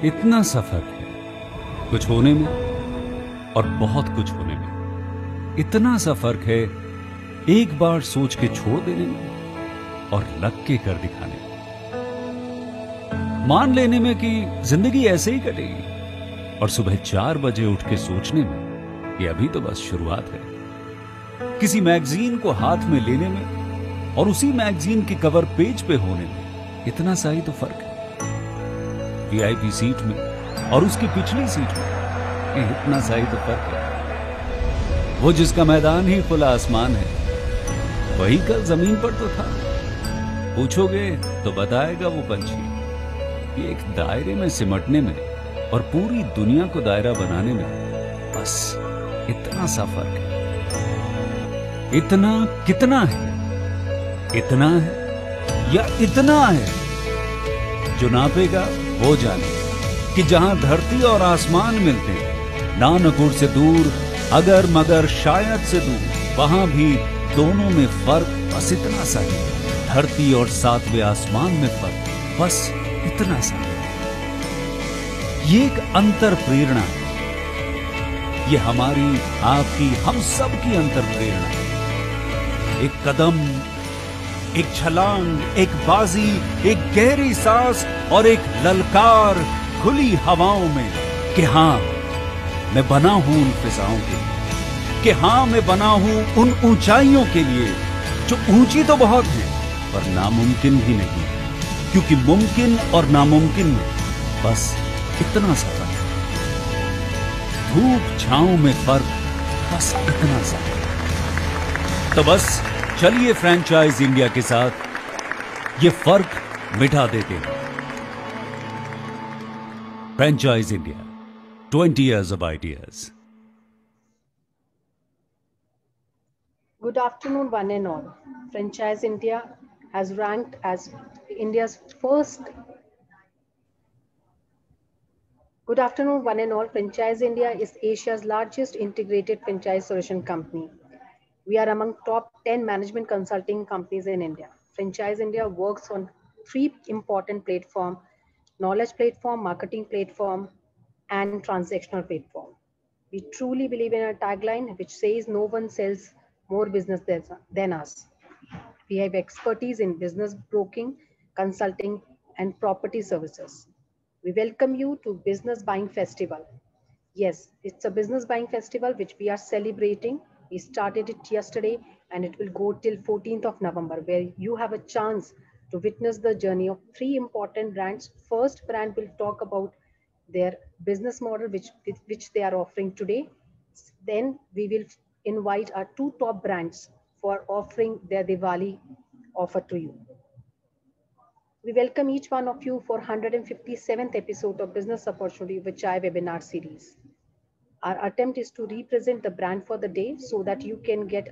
इतना सफर है कुछ होने में और बहुत कुछ होने में। इतना सा फर्क है एक बार सोच के छोड़ देने में और लग के कर दिखाने में। मान लेने में कि जिंदगी ऐसे ही कटेगी और सुबह 4 बजे उठ के सोचने में कि अभी तो बस शुरुआत है। किसी मैगजीन को हाथ में लेने में और उसी मैगजीन के कवर पेज पे होने में इतना सा ही तो फर्क है। वीआईपी सीट में और उसकी पिछली सीट में इतना सा ही तो फर्क है। वो जिसका मैदान ही खुला आसमान है वही कल जमीन पर तो था। पूछोगे तो बताएगा वो पंछी कि एक दायरे में सिमटने में और पूरी दुनिया को दायरा बनाने में बस इतना सा फर्क है। इतना कितना है? इतना है या इतना है? जो नापेगा वो जाने कि जहां धरती और आसमान मिलते हैं, नानकुर से दूर, अगर मगर शायद से दूर, वहां भी दोनों में फर्क बस इतना सा है। धरती और 7वें आसमान में फर्क बस इतना सा है। ये एक अंतर प्रेरणा है। ये हमारी, आपकी, हम सब की अंतर प्रेरणा है। एक कदम, एक छलांग, एक बाजी, एक गहरी सांस और एक ललकार खुली हवाओं में कि हाँ मैं बना हूं उन फिजाओं के लिए, कि हाँ मैं बना हूं उन ऊंचाइयों के लिए जो ऊंची तो बहुत है पर नामुमकिन भी नहीं, क्योंकि मुमकिन और नामुमकिन में बस इतना सा फर्क है। धूप छांव में फर्क बस इतना सा है। तो बस चलिए फ्रेंचाइज इंडिया के साथ ये फर्क मिटा देते हैं। Franchise India, 20 years of ideas. Good afternoon, one and all. Franchise India has ranked as India's first. Good afternoon, one and all. Franchise India is Asia's largest integrated franchise solution company. We are among top 10 management consulting companies in India. Franchise India works on three important platforms: knowledge platform, marketing platform, and transactional platform. We truly believe in our tagline, which says no one sells more business than us. We have expertise in business broking, consulting, and property services. We welcome you to Business Buying Festival. Yes, it's a business buying festival which we are celebrating. We started it yesterday and it will go till 14th of November, where you have a chance to witness the journey of three important brands. First brand will talk about their business model which they are offering today. Then we will invite our two top brands for offering their Diwali offer to you. We welcome each one of you for 157th episode of Business Opportunity with Chai webinar series. Our attempt is to represent the brand for the day so that you can get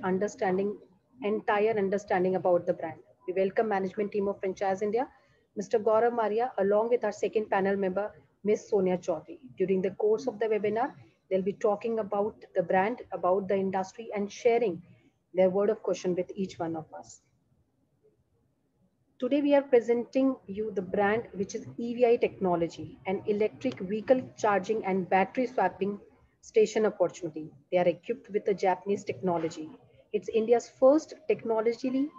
entire understanding about the brand. We welcome management team of Franchise India, Mr. Gaurav Maria, along with our second panel member, Ms. Sonia Chaudhary. During the course of the webinar, they'll be talking about the brand, about the industry, and sharing their word of caution with each one of us. Today we are presenting you the brand which is EVI technology, an electric vehicle charging and battery swapping station opportunity. They are equipped with a Japanese technology. It's India's first technologically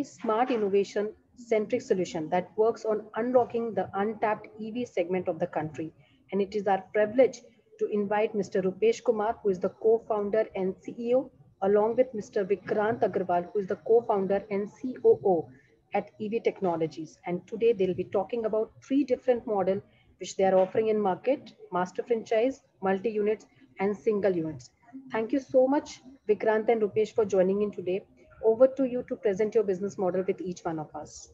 smart innovation centric solution that works on unlocking the untapped EV segment of the country. And it is our privilege to invite Mr. Rupesh Kumar, who is the co-founder and CEO, along with Mr. Vikrant Agarwal, who is the co-founder and COO at EV Technologies. And today they'll be talking about three different models which they are offering in market: master franchise, multi-units, and single units. Thank you so much, Vikrant and Rupesh, for joining in today. Over to you to present your business model with each one of us.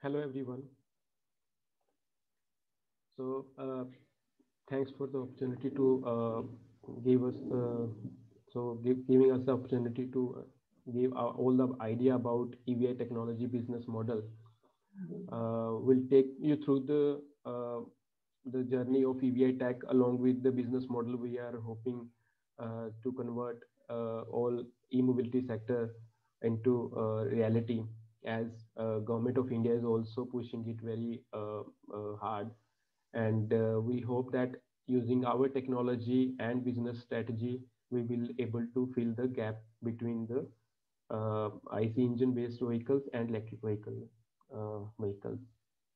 Hello everyone. So thanks for the opportunity to give us the So giving us the opportunity to give all the idea about EVI technology business model. We'll take you through the journey of EVI tech along with the business model we are hoping to convert all e-mobility sector into reality, as government of India is also pushing it very hard. And we hope that using our technology and business strategy, we will able to fill the gap between the IC engine based vehicles and electric vehicles.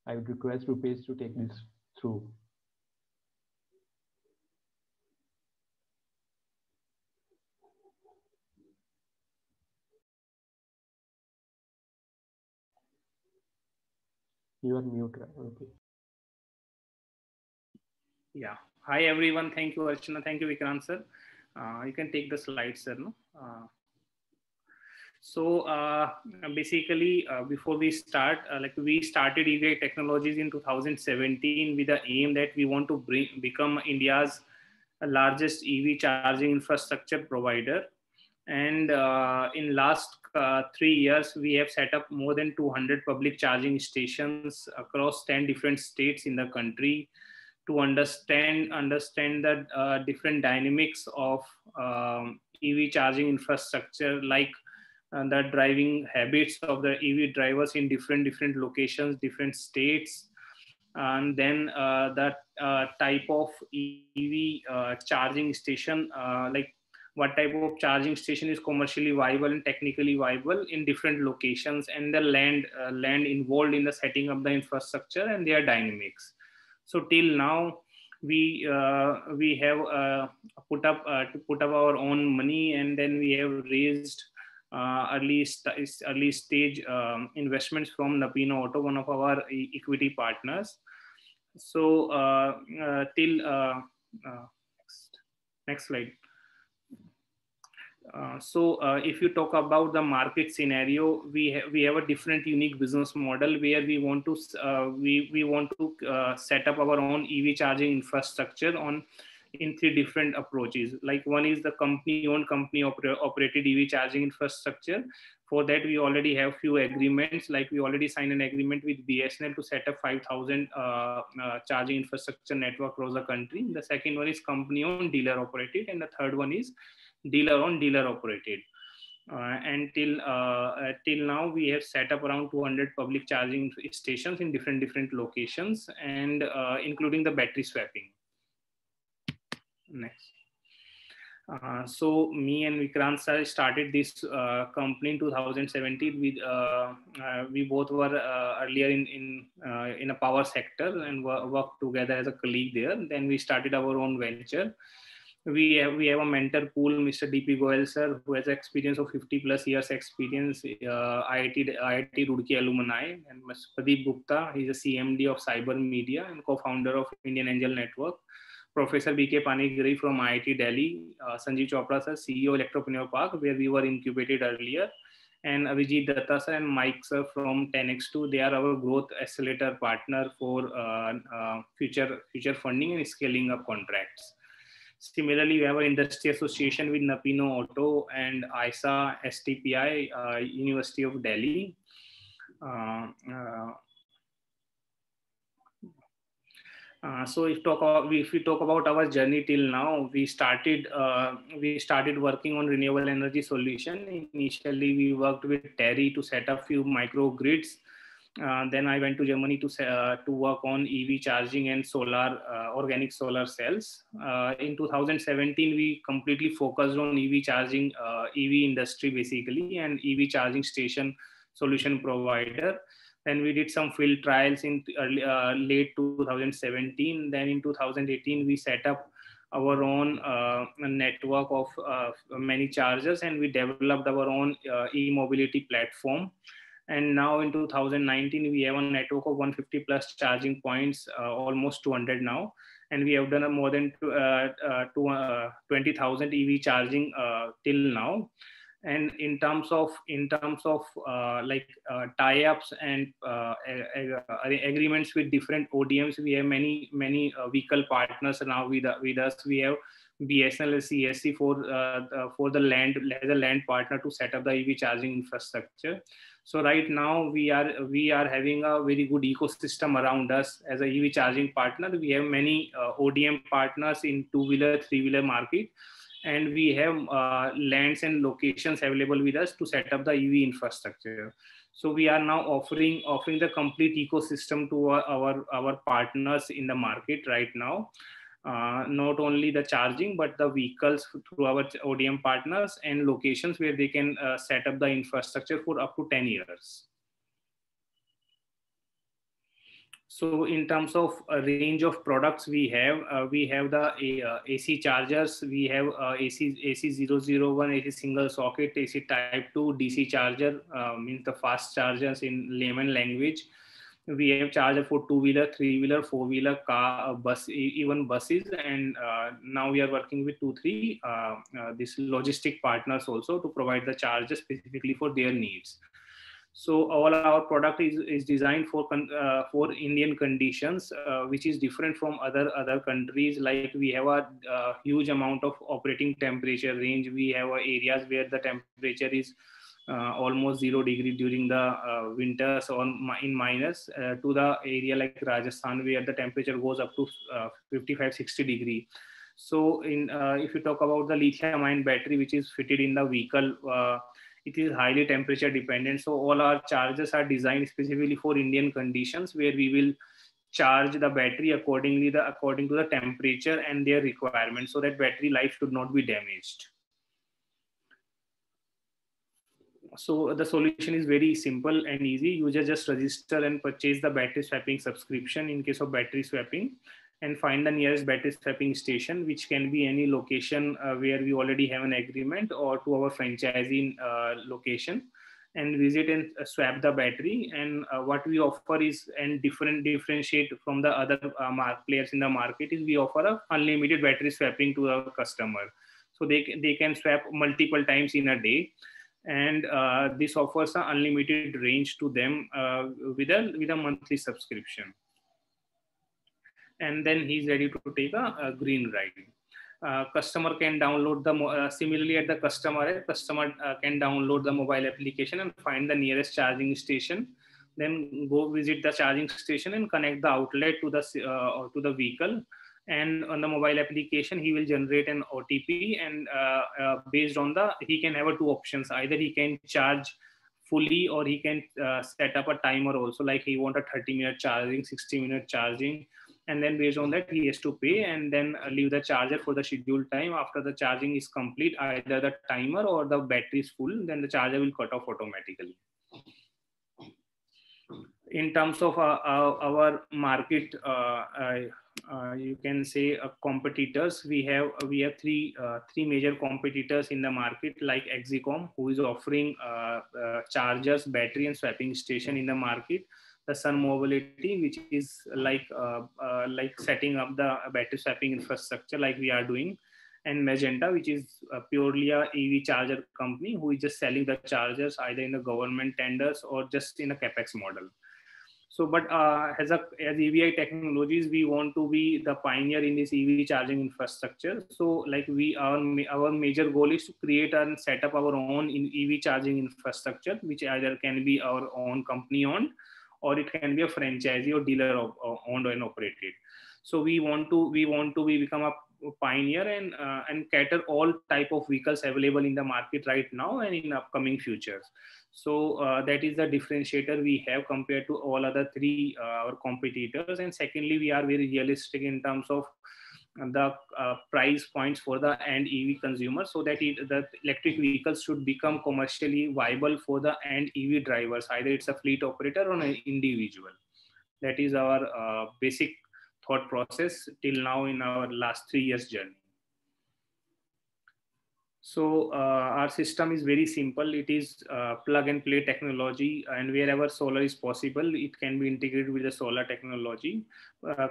I would request Rupesh to take this through. You are mute, right? Okay. Yeah. Hi, everyone. Thank you, Archana. Thank you, Vikrant, sir. You can take the slides, sir. No? Basically, before we start, we started EVI Technologies in 2017 with the aim that we want to become India's largest EV charging infrastructure provider. And in last 3 years, we have set up more than 200 public charging stations across 10 different states in the country to understand the different dynamics of EV charging infrastructure, like the driving habits of the EV drivers in different locations, different states, and then that type of EV charging station, like what type of charging station is commercially viable and technically viable in different locations, and the land involved in the setting up the infrastructure and their dynamics. So till now, we have put up our own money, and then we have raised early stage investments from Napino Auto, one of our equity partners. So till next slide. If you talk about the market scenario, we have a different unique business model where we want to set up our own EV charging infrastructure in 3 different approaches. Like, one is the company-owned, company-operated EV charging infrastructure. For that, we already have few agreements. Like, we already signed an agreement with BSNL to set up 5,000 charging infrastructure network across the country. The second one is company-owned, dealer-operated, and the third one is dealer-owned, dealer-operated. And till now, we have set up around 200 public charging stations in different locations, and including the battery swapping. Next. So me and Vikrant sir started this company in 2017. We both were earlier in a power sector and worked together as a colleague there. Then we started our own venture. We have a mentor pool, Mr. DP Goel sir, who has experience of 50+ years experience, IIT Roorkee alumni, and Mr. Pradeep Gupta, he's a CMD of Cyber Media and co-founder of Indian Angel Network. Professor BK Panigrahi from IIT Delhi, Sanjeev Chopra sir, CEO Electropreneur Park, where we were incubated earlier, and Avijit Datta sir and Mike sir from 10x2. They are our growth accelerator partner for future funding and scaling up contracts. Similarly, we have an industry association with Napino Auto and ISA STPI, University of Delhi. So if we talk about our journey till now, we started working on renewable energy solution. Initially, we worked with TERI to set up few microgrids. Then I went to Germany to work on EV charging and organic solar cells. In 2017, we completely focused on EV charging, EV industry basically, and EV charging station solution provider. Then we did some field trials in late 2017. Then in 2018, we set up our own network of many chargers, and we developed our own e-mobility platform. And now in 2019, we have a network of 150+ charging points, almost 200 now. And we have done more than 20,000 EV charging till now. And in terms of tie-ups and agreements with different ODMs, we have many vehicle partners now with us. We have BSNL, CSC for the land as a land partner to set up the EV charging infrastructure. So right now we are having a very good ecosystem around us as a EV charging partner. We have many ODM partners in 2-wheeler, 3-wheeler market, and we have lands and locations available with us to set up the EV infrastructure. So we are now offering the complete ecosystem to our partners in the market right now. Not only the charging, but the vehicles through our ODM partners and locations where they can set up the infrastructure for up to 10 years. So in terms of a range of products we have the AC chargers, we have AC001, AC single socket, AC type 2, DC charger, means the fast chargers in layman language. We have charger for 2-wheeler, 3-wheeler, 4-wheeler, car, bus, even buses, and now we are working with 2-3 these logistic partners also to provide the chargers specifically for their needs. So all our product is designed for Indian conditions, which is different from other countries. Like we have a huge amount of operating temperature range. We have areas where the temperature is almost 0 degree during the winters or in minus, to the area like Rajasthan where the temperature goes up to 55-60 degree. So if you talk about the lithium ion battery which is fitted in the vehicle, it is highly temperature dependent. So all our chargers are designed specifically for Indian conditions, where we will charge the battery according to the temperature and their requirements, so that battery life should not be damaged. So the solution is very simple and easy. User just register and purchase the battery swapping subscription in case of battery swapping, and find the nearest battery swapping station, which can be any location where we already have an agreement, or to our franchising location, and visit and swap the battery. And what we offer is, and differentiate from the other players in the market, is we offer a unlimited battery swapping to our customer. So they can swap multiple times in a day. And this offers an unlimited range to them with a monthly subscription. And then he's ready to take a green ride. Customer can download similarly at the customer can download the mobile application and find the nearest charging station, then go visit the charging station and connect the outlet to the vehicle. And on the mobile application, he will generate an OTP, and based on he can have two options. Either he can charge fully, or he can set up a timer also, like he want a 30-minute charging, 60-minute charging. And then based on that, he has to pay and then leave the charger for the scheduled time. After the charging is complete, either the timer or the battery is full, then the charger will cut off automatically. In terms of our market, you can say competitors. We have three major competitors in the market, like Exicom, who is offering chargers, battery, and swapping station in the market. The Sun Mobility, which is like setting up the battery swapping infrastructure like we are doing, and Magenta, which is purely a EV charger company who is just selling the chargers either in the government tenders or just in a capex model. So, but as EVI Technologies, we want to be the pioneer in this EV charging infrastructure. So, like our major goal is to create and set up our own EV charging infrastructure, which either can be our own company owned, or it can be a franchisee or dealer owned and operated. So we want to become a pioneer and cater all type of vehicles available in the market right now and in upcoming futures. So that is the differentiator we have compared to all other three our competitors. And secondly, we are very realistic in terms of the price points for the end EV consumer, so that the electric vehicles should become commercially viable for the end EV drivers, either it's a fleet operator or an individual. That is our basic thought process till now in our last 3 years journey. So our system is very simple. It is plug and play technology, and wherever solar is possible, it can be integrated with the solar technology.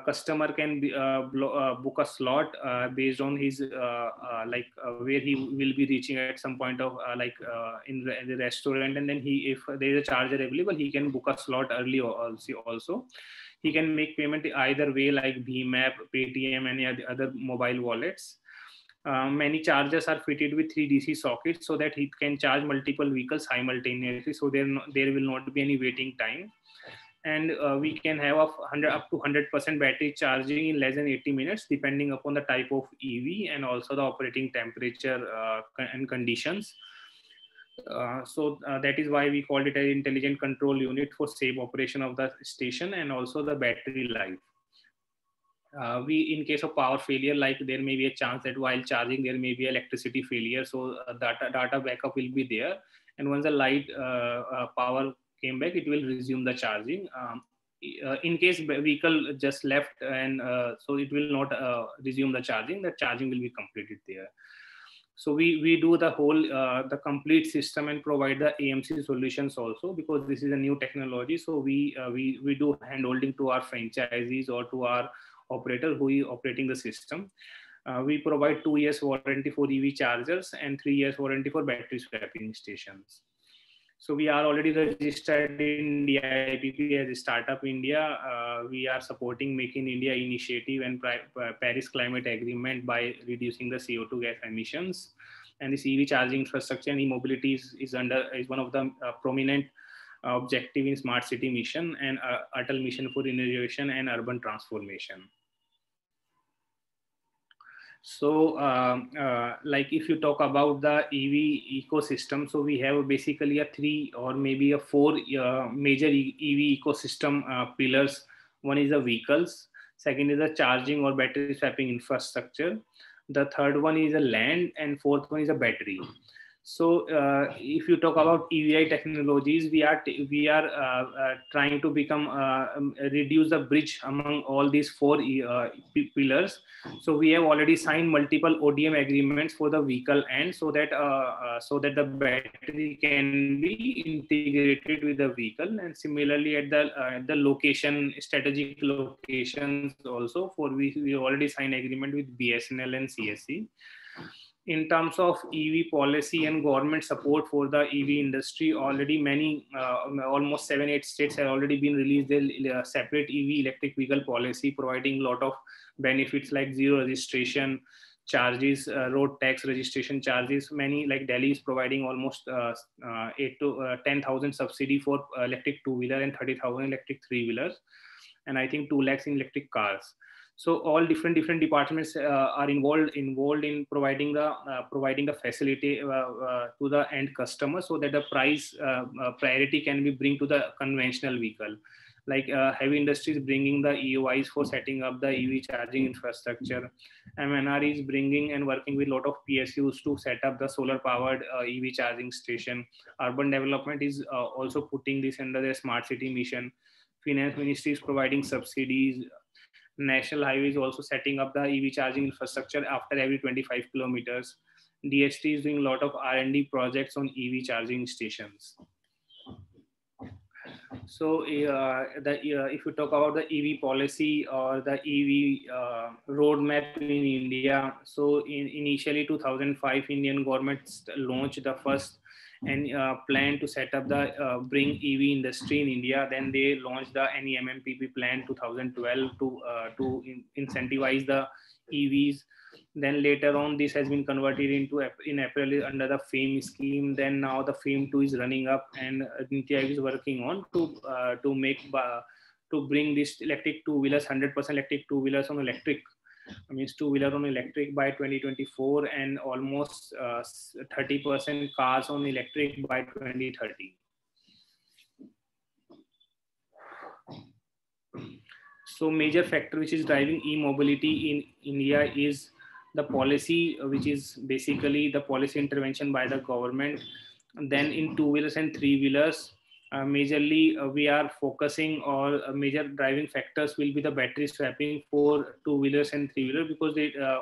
Customer can book a slot based on his where he will be reaching at some point of in the restaurant, and then if there is a charger available, he can book a slot early also. He can make payment either way, like BHIM app, Paytm, any other mobile wallets. Many chargers are fitted with 3 DC sockets so that it can charge multiple vehicles simultaneously. So there will not be any waiting time. And we can have up to 100% battery charging in less than 80 minutes, depending upon the type of EV and also the operating temperature and conditions. So that is why we called it an intelligent control unit for safe operation of the station and also the battery life. In case of power failure, like there may be a chance that while charging there may be electricity failure, so data backup will be there, and once the light power came back, it will resume the charging. In case vehicle just left, and so it will not resume the charging will be completed there. So we do the whole the complete system and provide the AMC solutions also, because this is a new technology. So we do hand holding to our franchisees or to our operator who is operating the system. We provide 2 years warranty for EV chargers and 3 years warranty for battery swapping stations. So we are already registered in DIPP as a startup India. We are supporting Make in India initiative and Paris Climate Agreement by reducing the CO2 gas emissions. And this EV charging infrastructure and e-mobility is one of the prominent objective in Smart City Mission and Atal Mission for Innovation and Urban Transformation. So like if you talk about the EV ecosystem, so we have basically a 3 or maybe a 4 major EV ecosystem pillars. One is the vehicles, second is the charging or battery swapping infrastructure, the third one is a land, and fourth one is a battery. So if you talk about EVI technologies, we are trying to reduce the bridge among all these 4 pillars. So we have already signed multiple ODM agreements for the vehicle end, so that the battery can be integrated with the vehicle, and similarly at the location, strategic locations also, for we already signed agreement with BSNL and CSC. In terms of EV policy and government support for the EV industry, already many, almost 7-8 states have already been released their separate EV electric vehicle policy, providing a lot of benefits like zero registration charges, road tax registration charges. Many, like Delhi, is providing almost 8 to 10,000 subsidy for electric 2-wheeler and 30,000 electric 3-wheelers, and I think 2 lakhs in electric cars. So all different departments are involved in providing the facility to the end customer, so that the price priority can be bring to the conventional vehicle. Like heavy industries bringing the EOIs for setting up the EV charging infrastructure. MNR is bringing and working with a lot of PSUs to set up the solar powered EV charging station. Urban development is also putting this under the Smart City Mission. Finance Ministry is providing subsidies. National Highways also setting up the EV charging infrastructure after every 25 kilometers. DST is doing a lot of R&D projects on EV charging stations. So if you talk about the EV policy or the EV roadmap in India, so initially 2005, Indian government launched the first and plan to set up the bring EV industry in India. Then they launched the NEMMPP plan 2012 to incentivize the EVs. Then later on, this has been converted into in April under the FAME scheme. Then now the FAME 2 is running up, and Niti Aayog is working on to bring this electric 2-wheelers, 100% electric 2-wheelers on electric. Means 2-wheeler on electric by 2024, and almost 30% cars on electric by 2030. So major factor which is driving e-mobility in India is the policy, which is basically the policy intervention by the government. And then in 2-wheelers and 3-wheelers, majorly we are focusing, or major driving factors will be the battery swapping for 2-wheelers and 3-wheelers, because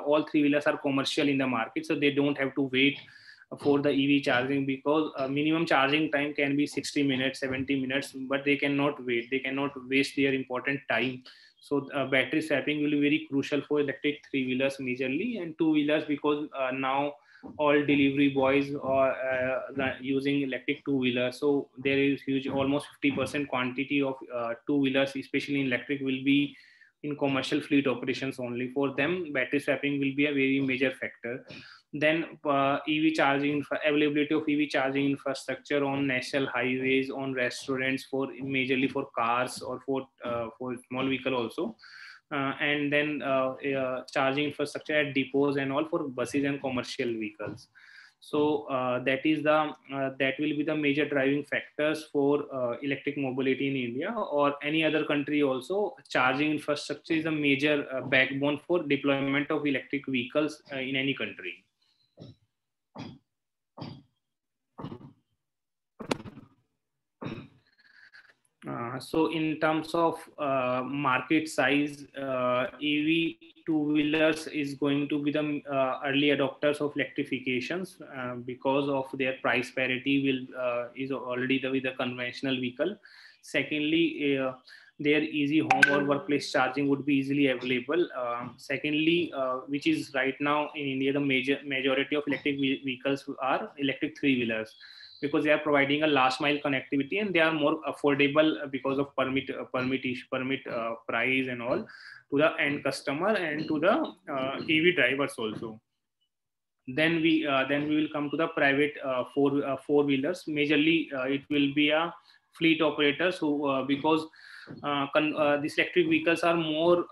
all 3-wheelers are commercial in the market, so they don't have to wait for the EV charging, because minimum charging time can be 60 minutes, 70 minutes, but they cannot wait. They cannot waste their important time. So battery swapping will be very crucial for electric 3-wheelers majorly, and 2-wheelers, because now all delivery boys are using electric 2-wheelers. So there is huge, almost 50% quantity of 2-wheelers, especially in electric, will be in commercial fleet operations only. For them, battery swapping will be a very major factor. Then EV charging, availability of EV charging infrastructure on national highways, on restaurants, for majorly for cars or for small vehicle also. And then charging infrastructure at depots and all for buses and commercial vehicles. So that will be the major driving factors for electric mobility in India or any other country also. Charging infrastructure is a major backbone for deployment of electric vehicles in any country. So in terms of market size, EV two-wheelers is going to be the early adopters of electrifications because of their price parity is already with the conventional vehicle. Secondly, their easy home or workplace charging would be easily available. Secondly, which is right now in India, the majority of electric vehicles are electric three-wheelers, because they are providing a last mile connectivity and they are more affordable because of permit price and all to the end customer and to the EV drivers also. Then we will come to the private four-wheelers. Majorly, it will be a fleet operators who because these electric vehicles are more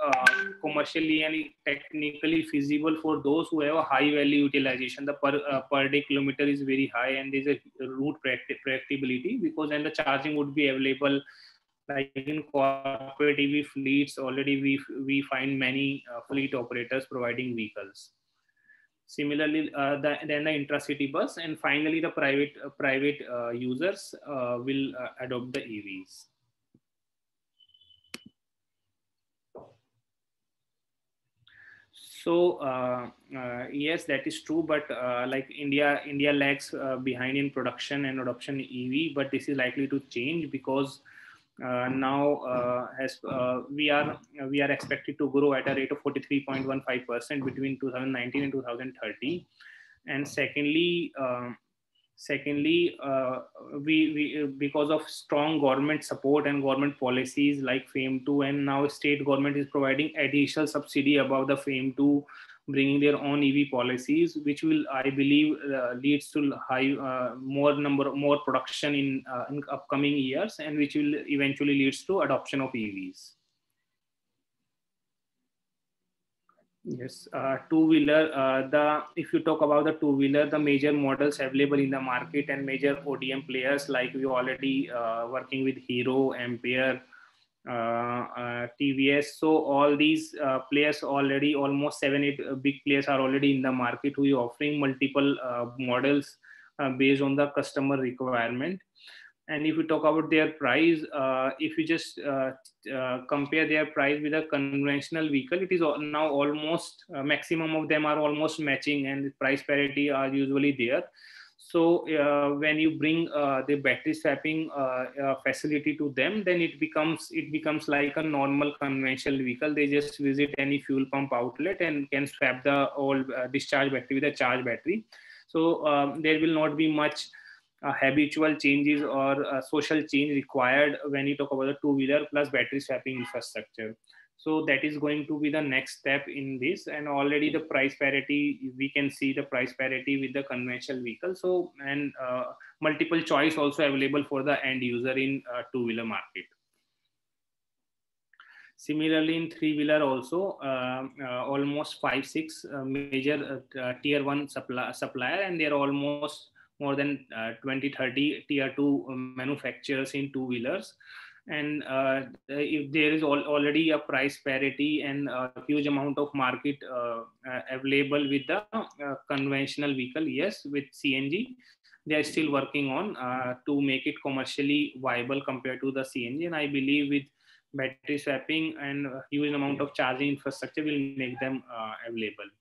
commercially and technically feasible for those who have a high value utilization. The per day kilometer is very high and there's a route predictability, because then the charging would be available. Like in corporate EV fleets, already we find many fleet operators providing vehicles. Similarly, then the intra-city bus, and finally the private users will adopt the EVs. So yes, that is true, but like India lags behind in production and adoption EV, but this is likely to change because now as we are expected to grow at a rate of 43.15% between 2019 and 2030. And secondly, we because of strong government support and government policies like FAME 2, and now state government is providing additional subsidy above the FAME 2, bringing their own EV policies, which will, I believe, leads to more production in upcoming years, and which will eventually leads to adoption of EVs. Yes, two-wheeler. If you talk about the two-wheeler, the major models available in the market and major ODM players, like we already working with Hero, Ampere, TVS. So all these players already, almost 7-8 big players are already in the market who are offering multiple models based on the customer requirement. And if you talk about their price, if you just compare their price with a conventional vehicle, it is now almost maximum of them are almost matching, and the price parity are usually there. So when you bring the battery swapping facility to them, then it becomes like a normal conventional vehicle. They just visit any fuel pump outlet and can swap the old discharge battery with a charge battery. So there will not be much habitual changes or social change required when you talk about the two-wheeler plus battery swapping infrastructure. So that is going to be the next step in this, and already the price parity, we can see the price parity with the conventional vehicle. So, and multiple choice also available for the end user in two-wheeler market. Similarly, in three-wheeler also, almost 5-6 major tier 1 supplier, and they're almost more than 20-30 tier 2 manufacturers in two-wheelers. And if there is already a price parity and a huge amount of market available with the conventional vehicle, yes, with CNG, they are still working on to make it commercially viable compared to the CNG. And I believe with battery swapping and a huge amount of charging infrastructure will make them available.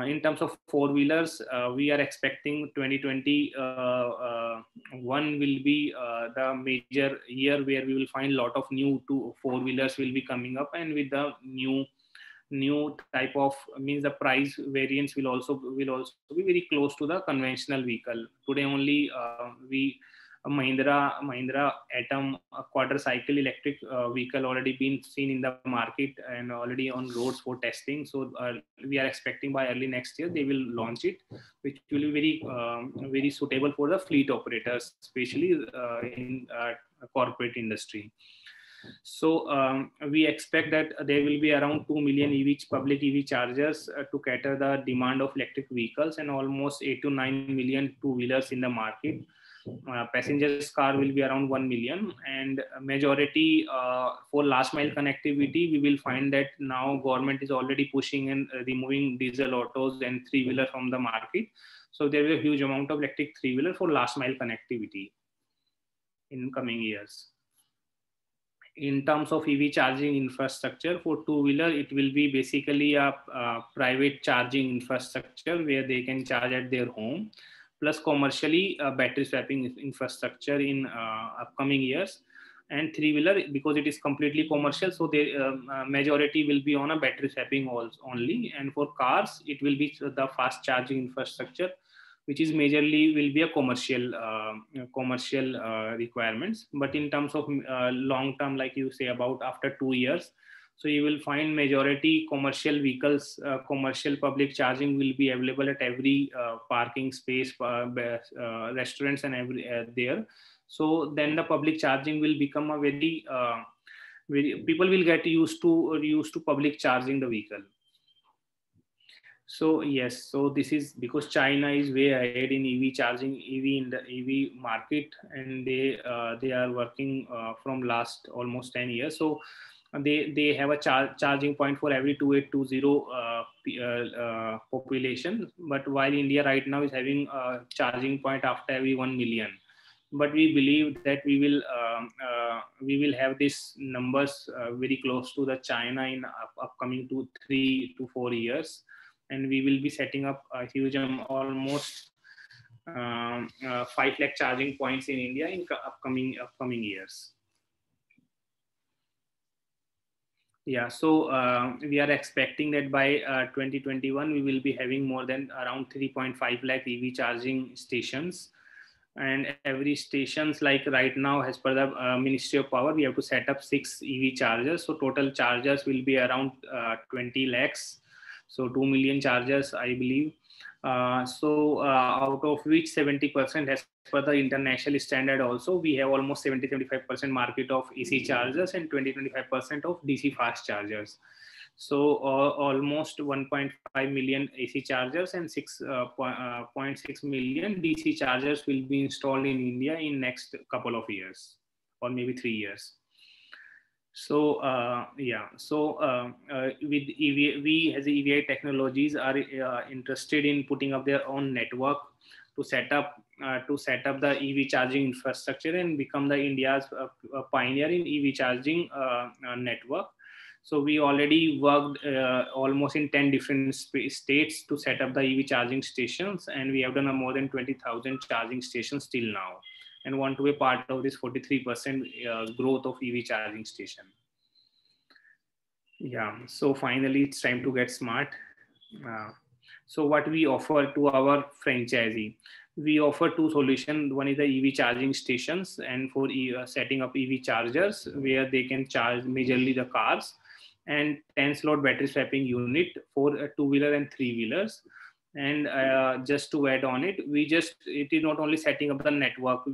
In terms of four-wheelers, we are expecting 2021 will be the major year where we will find a lot of new four-wheelers will be coming up, and with the new type of, means the price variance will also be very close to the conventional vehicle. Today only we Mahindra Atom quarter cycle electric vehicle already been seen in the market and already on roads for testing. So we are expecting by early next year they will launch it, which will be very suitable for the fleet operators, especially in corporate industry. So we expect that there will be around 2 million public EV chargers to cater the demand of electric vehicles, and almost 8 to 9 million two-wheelers in the market. Passengers car will be around 1 million, and majority for last mile connectivity, we will find that now government is already pushing and removing diesel autos and three-wheeler from the market. So there is a huge amount of electric three-wheeler for last mile connectivity in coming years. In terms of EV charging infrastructure for two-wheeler, it will be basically a private charging infrastructure where they can charge at their home, plus commercially battery swapping infrastructure in upcoming years. And three-wheeler, because it is completely commercial, so the majority will be on a battery swapping only. And for cars, it will be the fast charging infrastructure, which is majorly will be a commercial requirements. But in terms of long term, like you say, about after 2 years, so you will find majority commercial vehicles, commercial public charging will be available at every parking space, restaurants and every there. So then the public charging will become a very people will get used to public charging the vehicle. So yes, so this is because China is way ahead in EV charging, in the EV market, and they are working from last almost 10 years. So they have a charging point for every 2820 population. But while India right now is having a charging point after every 1 million. But we believe that we will have these numbers very close to the China in upcoming 3 to 4 years. And we will be setting up a huge almost 5 lakh charging points in India in upcoming years. Yeah, so we are expecting that by 2021 we will be having more than around 3.5 lakh EV charging stations. And every stations, like right now, as per the Ministry of Power, we have to set up 6 EV chargers. So total chargers will be around 20 lakhs. So 2 million chargers, I believe. Out of which 70% as per the international standard also, we have almost 70-75% market of AC chargers and 20-25% of DC fast chargers. So almost 1.5 million AC chargers and 6.6 million DC chargers will be installed in India in next couple of years or maybe 3 years. So with EV, we as EVI Technologies are interested in putting up their own network to set up the EV charging infrastructure and become the India's pioneer in EV charging network. So we already worked almost in 10 different states to set up the EV charging stations, and we have done more than 20,000 charging stations till now, and want to be part of this 43% growth of EV charging station. Yeah, so finally it's time to get smart. So what we offer to our franchisee, we offer 2 solutions. One is the EV charging stations, and for setting up EV chargers where they can charge majorly the cars, and 10 slot battery swapping unit for 2-wheeler and 3-wheelers. And just to add on it, it is not only setting up the network,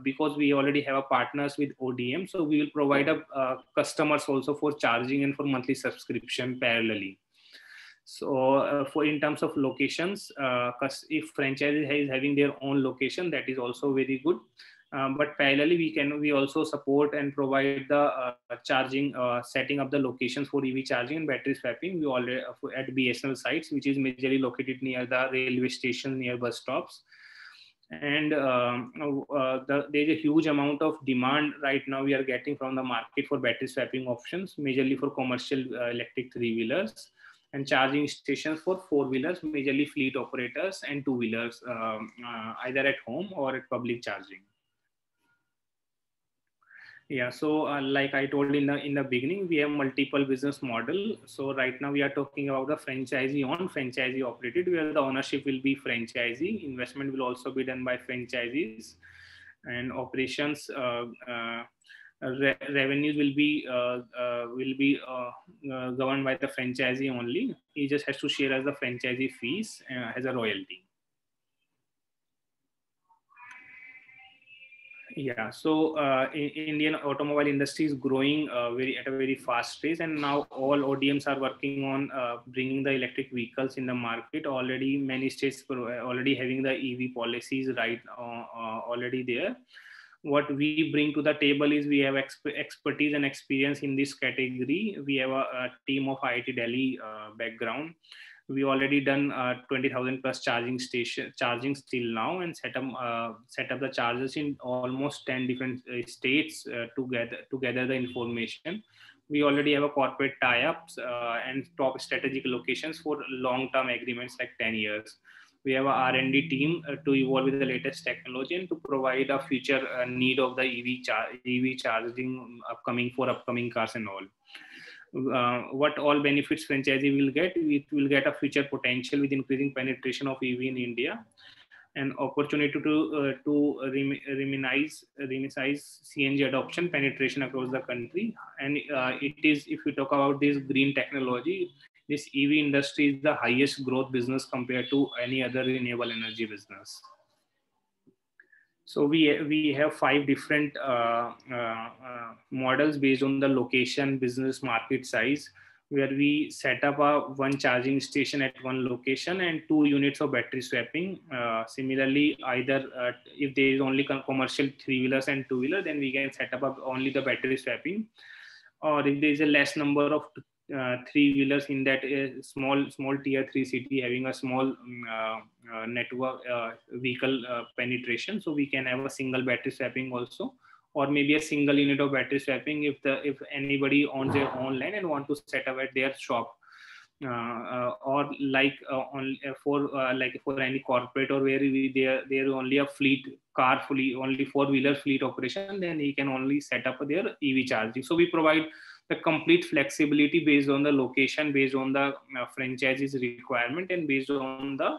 because we already have a partners with ODM, so we will provide customers also for charging and for monthly subscription parallelly. So for in terms of locations, if franchise is having their own location, that is also very good. But parallelly, we also support and provide the charging, setting up the locations for EV charging and battery swapping. We already at BSNL sites, which is majorly located near the railway station, near bus stops. And there's a huge amount of demand right now we are getting from the market for battery swapping options, majorly for commercial electric 3-wheelers, and charging stations for 4-wheelers, majorly fleet operators, and 2-wheelers, either at home or at public charging. Yeah, so like I told in the beginning, we have multiple business model. So right now we are talking about the franchisee owned, franchisee operated, where the ownership will be franchisee. Investment will also be done by franchisees. and operations revenues will be governed by the franchisee only. He just has to share as the franchisee fees as a royalty. Yeah, so Indian automobile industry is growing at a very fast pace, and now all ODMs are working on bringing the electric vehicles in the market. Already many states already having the EV policies right already there. What we bring to the table is we have expertise and experience in this category. We have a team of IIT Delhi background. We already done 20,000 plus charging till now, and set up the chargers in almost 10 different states to gather the information. We already have a corporate tie-ups and top strategic locations for long-term agreements like 10 years. We have a R&D team to evolve with the latest technology and to provide a future need of the EV charging upcoming cars and all. What all benefits franchisee will get? It will get a future potential with increasing penetration of EV in India, an opportunity to remisize CNG adoption penetration across the country. And it is, if you talk about this green technology, this EV industry is the highest growth business compared to any other renewable energy business. So we have 5 different models based on the location, business, market size, where we set up one charging station at one location and 2 units of battery swapping. Similarly, either if there is only commercial 3-wheelers and 2-wheeler, then we can set up only the battery swapping. Or if there is a less number of 3-wheelers in that small tier 3 city having a small network vehicle penetration, so we can have a single battery swapping also, or maybe a single unit of battery swapping if anybody owns their own land and want to set up at their shop, or for any corporate, or where there only a fleet car only 4-wheeler fleet operation, then he can only set up their EV charging. So we provide the complete flexibility based on the location, based on the franchisee's requirement, and based on the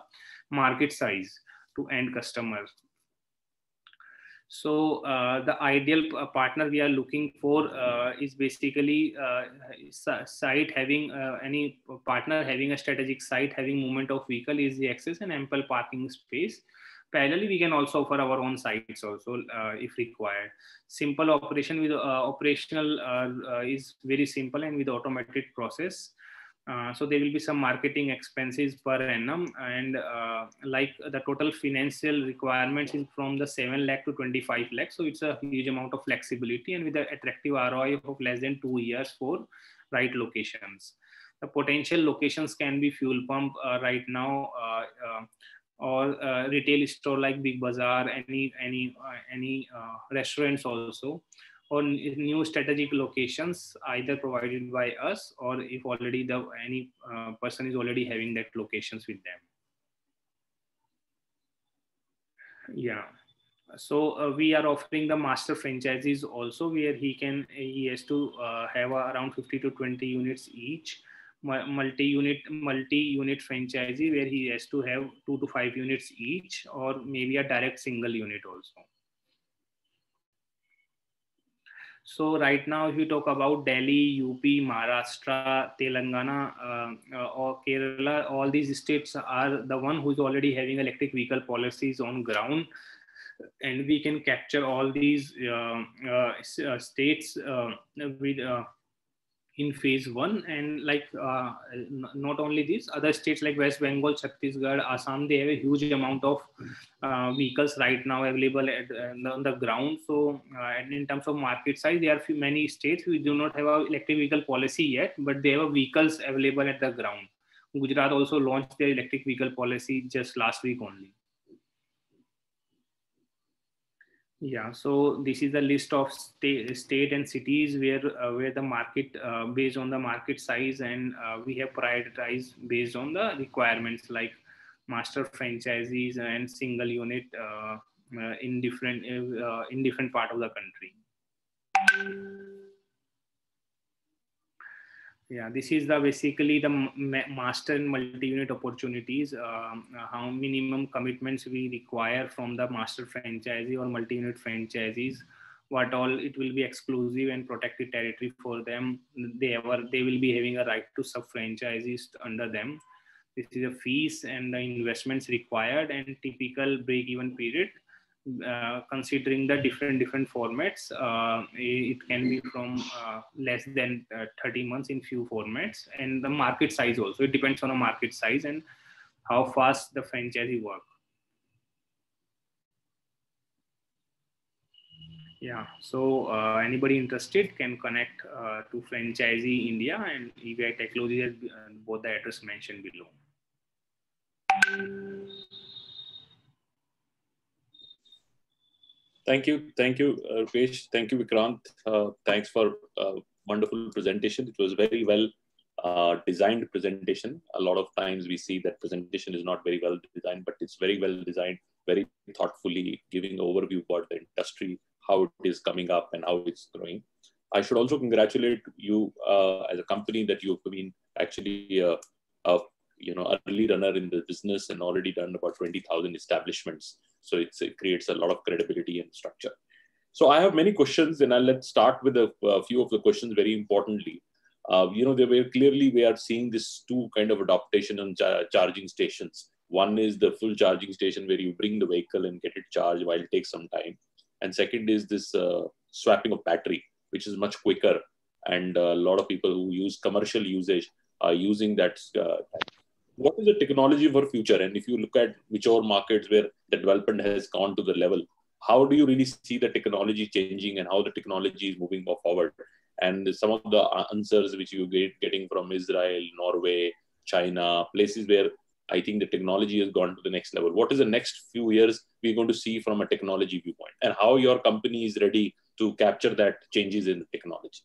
market size to end customers. So the ideal partner we are looking for is basically site having any partner having a strategic site, having movement of vehicle, easy access, and ample parking space. Parallelly, we can also offer our own sites also if required. Simple operation with operational is very simple and with automated process. So there will be some marketing expenses per annum, and like the total financial requirements is from the 7 lakh to 25 lakh. So it's a huge amount of flexibility, and with an attractive ROI of less than 2 years for right locations. The potential locations can be fuel pump right now, or retail store like Big Bazaar, any restaurants also, or new strategic locations either provided by us, or if already any person is already having that locations with them. Yeah. So we are offering the master franchises also, where he has to have around 50 to 20 units each. Multi-unit franchisee, where he has to have 2 to 5 units each, or maybe a direct single unit also. So right now, if you talk about Delhi, UP, Maharashtra, Telangana, or Kerala, all these states are the one who's already having electric vehicle policies on ground, and we can capture all these states with in phase 1, and not only this, other states like West Bengal, Chhattisgarh, Assam, they have a huge amount of vehicles right now available on the ground. So and in terms of market size, there are many states who do not have an electric vehicle policy yet, but they have vehicles available at the ground. Gujarat also launched their electric vehicle policy just last week only. Yeah, so this is the list of state and cities where the market based on the market size, and we have prioritized based on the requirements like master franchisees and single unit in different part of the country. Yeah, this is the basically the master and multi-unit opportunities. How minimum commitments we require from the master franchisee or multi-unit franchisees. What all it will be exclusive and protected territory for them. They will be having a right to sub-franchisees under them. This is a fees and the investments required and typical break-even period. Considering the different formats, it can be from less than 30 months in few formats, and the market size also. It depends on a market size and how fast the franchisee work. Yeah, so anybody interested can connect to Franchisee India, and EVI Technology has both the address mentioned below. Thank you, Rupesh. Thank you, Vikrant. Thanks for wonderful presentation. It was very well designed presentation. A lot of times we see that presentation is not very well designed, but it's very well designed, very thoughtfully giving an overview about the industry, how it is coming up and how it's growing. I should also congratulate you as a company that you've been actually early runner in the business and already done about 20,000 establishments. So it creates a lot of credibility and structure. So I have many questions, and let's start with a few of the questions very importantly. We are seeing this two kind of adaptation on charging stations. One is the full charging station where you bring the vehicle and get it charged while it takes some time. And second is this swapping of battery, which is much quicker. And a lot of people who use commercial usage are using that. What is the technology for future? And if you look at whichever markets where the development has gone to the level, how do you really see the technology changing and how the technology is moving forward? And some of the answers which you getting from Israel, Norway, China, places where I think the technology has gone to the next level. What is the next few years we're going to see from a technology viewpoint, and how your company is ready to capture that changes in technology?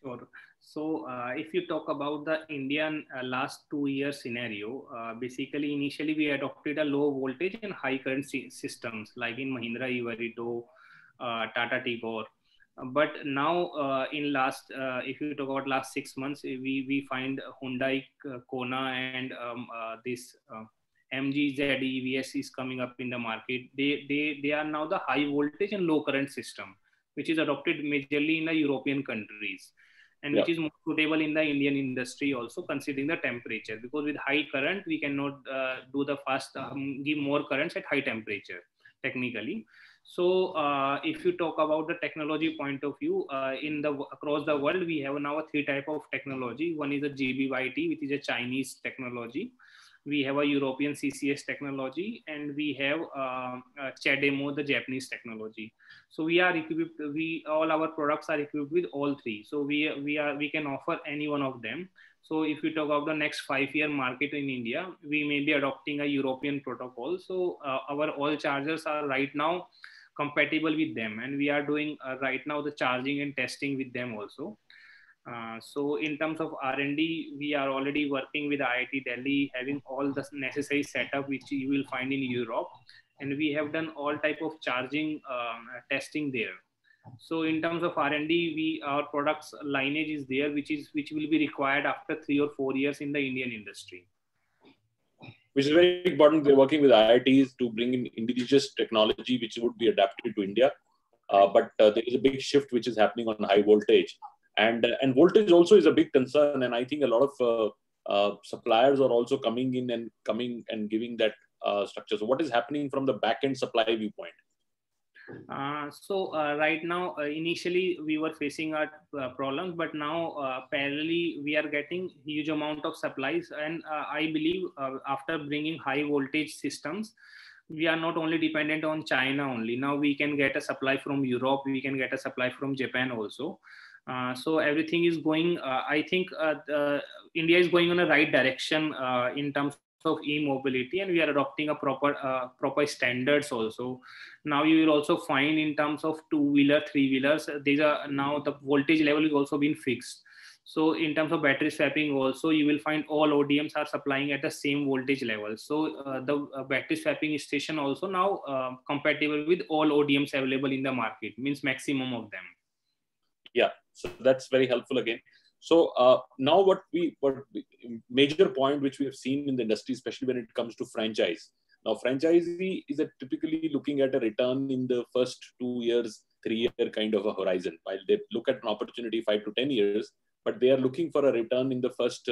Sure. So if you talk about the Indian last 2 year scenario, basically initially we adopted a low voltage and high current systems like in Mahindra Everido, Tata Tigor. But now in last, if you talk about last 6 months, we find Hyundai Kona and this MG Z EVS is coming up in the market. They are now the high voltage and low current system, which is adopted majorly in the European countries, and which is more suitable in the Indian industry also, considering the temperature, because with high current we cannot do the fast give more currents at high temperature technically. So if you talk about the technology point of view, across the world we have now 3 type of technology. One is a GBYT, which is a Chinese technology. We have a European CCS technology, and we have CHAdeMO, the Japanese technology. So we are equipped. All our products are equipped with all 3. So we can offer any one of them. So if we talk about the next 5-year market in India, we may be adopting a European protocol. So our all chargers are right now compatible with them, and we are doing right now the charging and testing with them also. So in terms of R&D, we are already working with IIT Delhi, having all the necessary setup which you will find in Europe, and we have done all type of charging testing there. So in terms of R&D, our products lineage is there, which will be required after 3 or 4 years in the Indian industry. Which is very important. They're working with IITs to bring in indigenous technology, which would be adapted to India. But there is a big shift which is happening on high voltage. And voltage also is a big concern. And I think a lot of suppliers are also coming in and giving that structure. So what is happening from the back-end supply viewpoint? So right now, initially we were facing our problems, but now parallelly we are getting huge amount of supplies. And I believe after bringing high voltage systems, we are not only dependent on China only. Now we can get a supply from Europe, we can get a supply from Japan also. So everything is going, I think India is going on a right direction in terms of e-mobility, and we are adopting a proper standards also. Now you will also find in terms of 2-wheeler, 3-wheelers, these are now the voltage level is also been fixed. So in terms of battery swapping also, you will find all ODMs are supplying at the same voltage level. So the battery swapping station also now compatible with all ODMs available in the market, means maximum of them. Yeah, so that's very helpful again. So now what major point which we have seen in the industry, especially when it comes to franchise. Now franchisee is typically looking at a return in the first 2 years, 3-year kind of a horizon. While they look at an opportunity 5 to 10 years, but they are looking for a return in the first,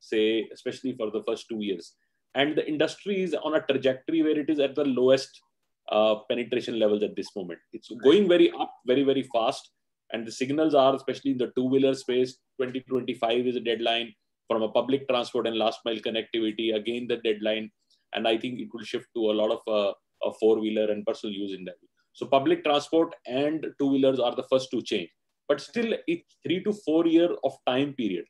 say, especially for the first 2 years. And the industry is on a trajectory where it is at the lowest penetration levels at this moment. It's going very up, very, very fast. And the signals are, especially in the two-wheeler space, 2025 is a deadline. From a public transport and last mile connectivity, again, the deadline. And I think it will shift to a lot of four-wheeler and personal use in that. So public transport and two-wheelers are the first to change. But still, it's 3 to 4 years of time period.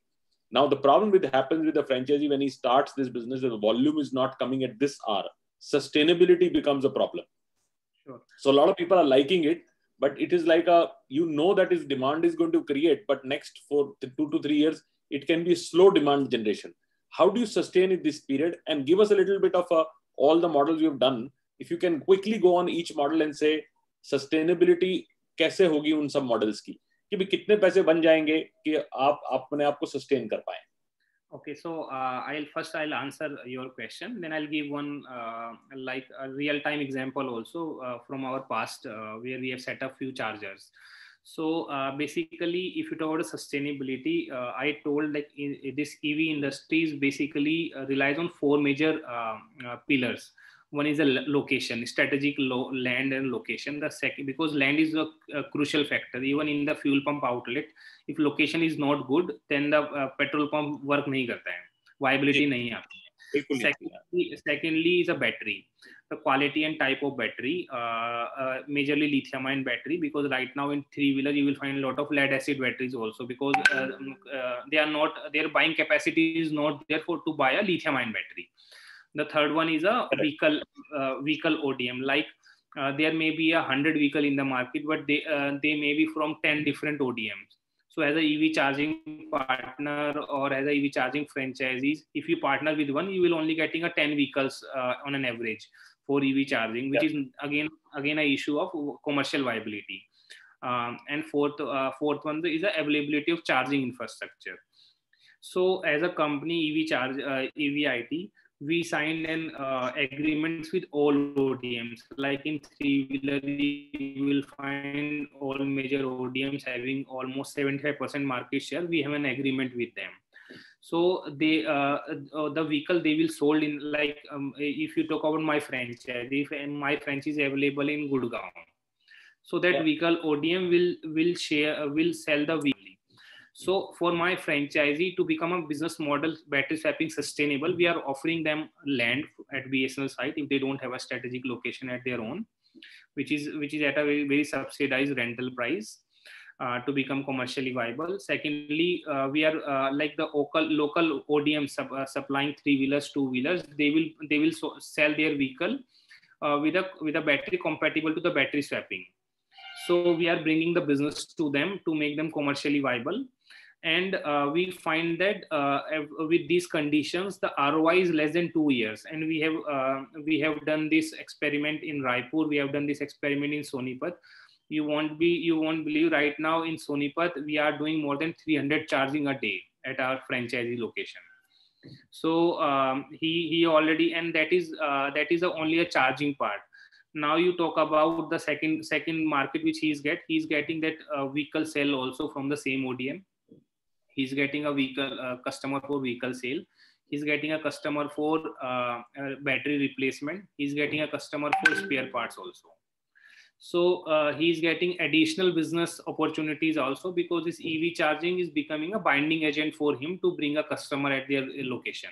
Now, the problem happens with the franchisee when he starts this business, the volume is not coming at this hour. Sustainability becomes a problem. Sure. So a lot of people are liking it, but it is like that its demand is going to create, but next for 2 to 3 years, it can be slow demand generation. How do you sustain it this period? And give us a little bit of all the models you've done. If you can quickly go on each model and say, sustainability कैसे होगी उन सब models की, कि भी कितने पैसे बन जाएंगे कि आप अपने आप को सस्टेन कर पाएं. Okay, so I'll answer your question. Then I'll give one like a real-time example also from our past where we have set up few chargers. So basically, if you talk about sustainability, I told like this EV industry basically relies on 4 major pillars. One is a location, strategic land and location. The second, because land is a crucial factor, even in the fuel pump outlet. If location is not good, then the petrol pump work nahi karta hai, viability nahi aati. Secondly is a battery, the quality and type of battery, majorly lithium-ion battery, because right now in three-wheeler you will find a lot of lead acid batteries also, because their buying capacity is not there to buy a lithium-ion battery. The third one is a vehicle ODM. Like there may be 100 vehicle in the market, but they may be from 10 different ODMs. So as a EV charging partner or as a EV charging franchisees, if you partner with one, you will only getting 10 vehicles on an average for EV charging, which is again a issue of commercial viability. And fourth one is the availability of charging infrastructure. So as a company, EVIT, we signed an agreements with all ODMs. Like in three-wheeler, you will find all major ODMs having almost 75% market share. We have an agreement with them. So they, the vehicle they will sold in, like if you talk about my franchise, if my franchise is available in Gurgaon, so that vehicle ODM will sell the vehicle. So for my franchisee to become a business model battery swapping sustainable, we are offering them land at BSNL site if they don't have a strategic location at their own, which is at a very, very subsidized rental price to become commercially viable. Secondly, we are like the local ODM supplying three-wheelers, two-wheelers. They will sell their vehicle with a battery compatible to the battery swapping. So we are bringing the business to them to make them commercially viable. And we find that with these conditions, the ROI is less than 2 years. And we have done this experiment in Raipur. We have done this experiment in Sonipat. You won't believe, right now in Sonipat, we are doing more than 300 charging a day at our franchisee location. So he already, and that is only a charging part. Now you talk about the second market which he's getting that vehicle sale also from the same ODM. He's getting a vehicle customer for vehicle sale. He's getting a customer for battery replacement. He's getting a customer for spare parts also. So he's getting additional business opportunities also, because this EV charging is becoming a binding agent for him to bring a customer at their location.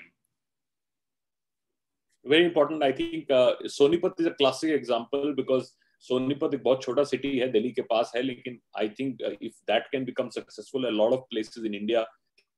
Very important. I think Sonipat is a classic example, because Sonipat एक बहुत छोटा city है, दिल्ली के पास है, लेकिन I think if that can become successful, a lot of places in India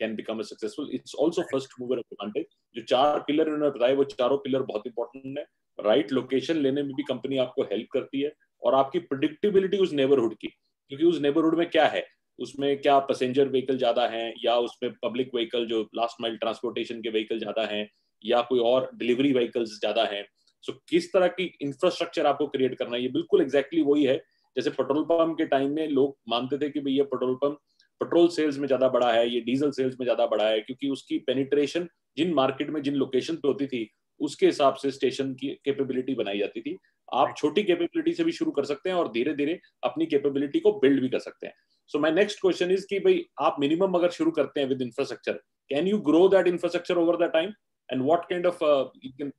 can become successful. It's also first mover advantage. जो 4 pillar उन्होंने बताए, वो चारों पिलर बहुत important है. Right location लेने में भी कंपनी आपको help करती है, और आपकी predictability उस neighborhood की, क्योंकि उस neighborhood में क्या है, उसमें क्या पैसेंजर व्हीकल ज्यादा हैं, या उसमें पब्लिक व्हीकल जो लास्ट माइल ट्रांसपोर्टेशन के व्हीकल ज्यादा हैं, या कोई और डिलीवरी व्हीकल्स ज्यादा हैं. सो किस तरह की इंफ्रास्ट्रक्चर आपको क्रिएट करना है, ये बिल्कुल एग्जैक्टली वही है जैसे पेट्रोल पंप के टाइम में लोग मानते थे कि भैया पेट्रोल पंप पेट्रोल सेल्स में ज्यादा बड़ा है, ये डीजल सेल्स में ज्यादा बड़ा है, क्योंकि उसकी पेनिट्रेशन जिन मार्केट में जिन लोकेशन पे होती थी उसके हिसाब से स्टेशन की कैपेबिलिटी बनाई जाती थी। आप छोटी कैपेबिलिटी से भी शुरू कर सकते हैं और धीरे धीरे अपनी कैपेबिलिटी को बिल्ड भी कर सकते हैं। So my next question is कि भाई आप मिनिमम अगर शुरू करते हैं with infrastructure, can you grow that infrastructure over the time and what kind of you can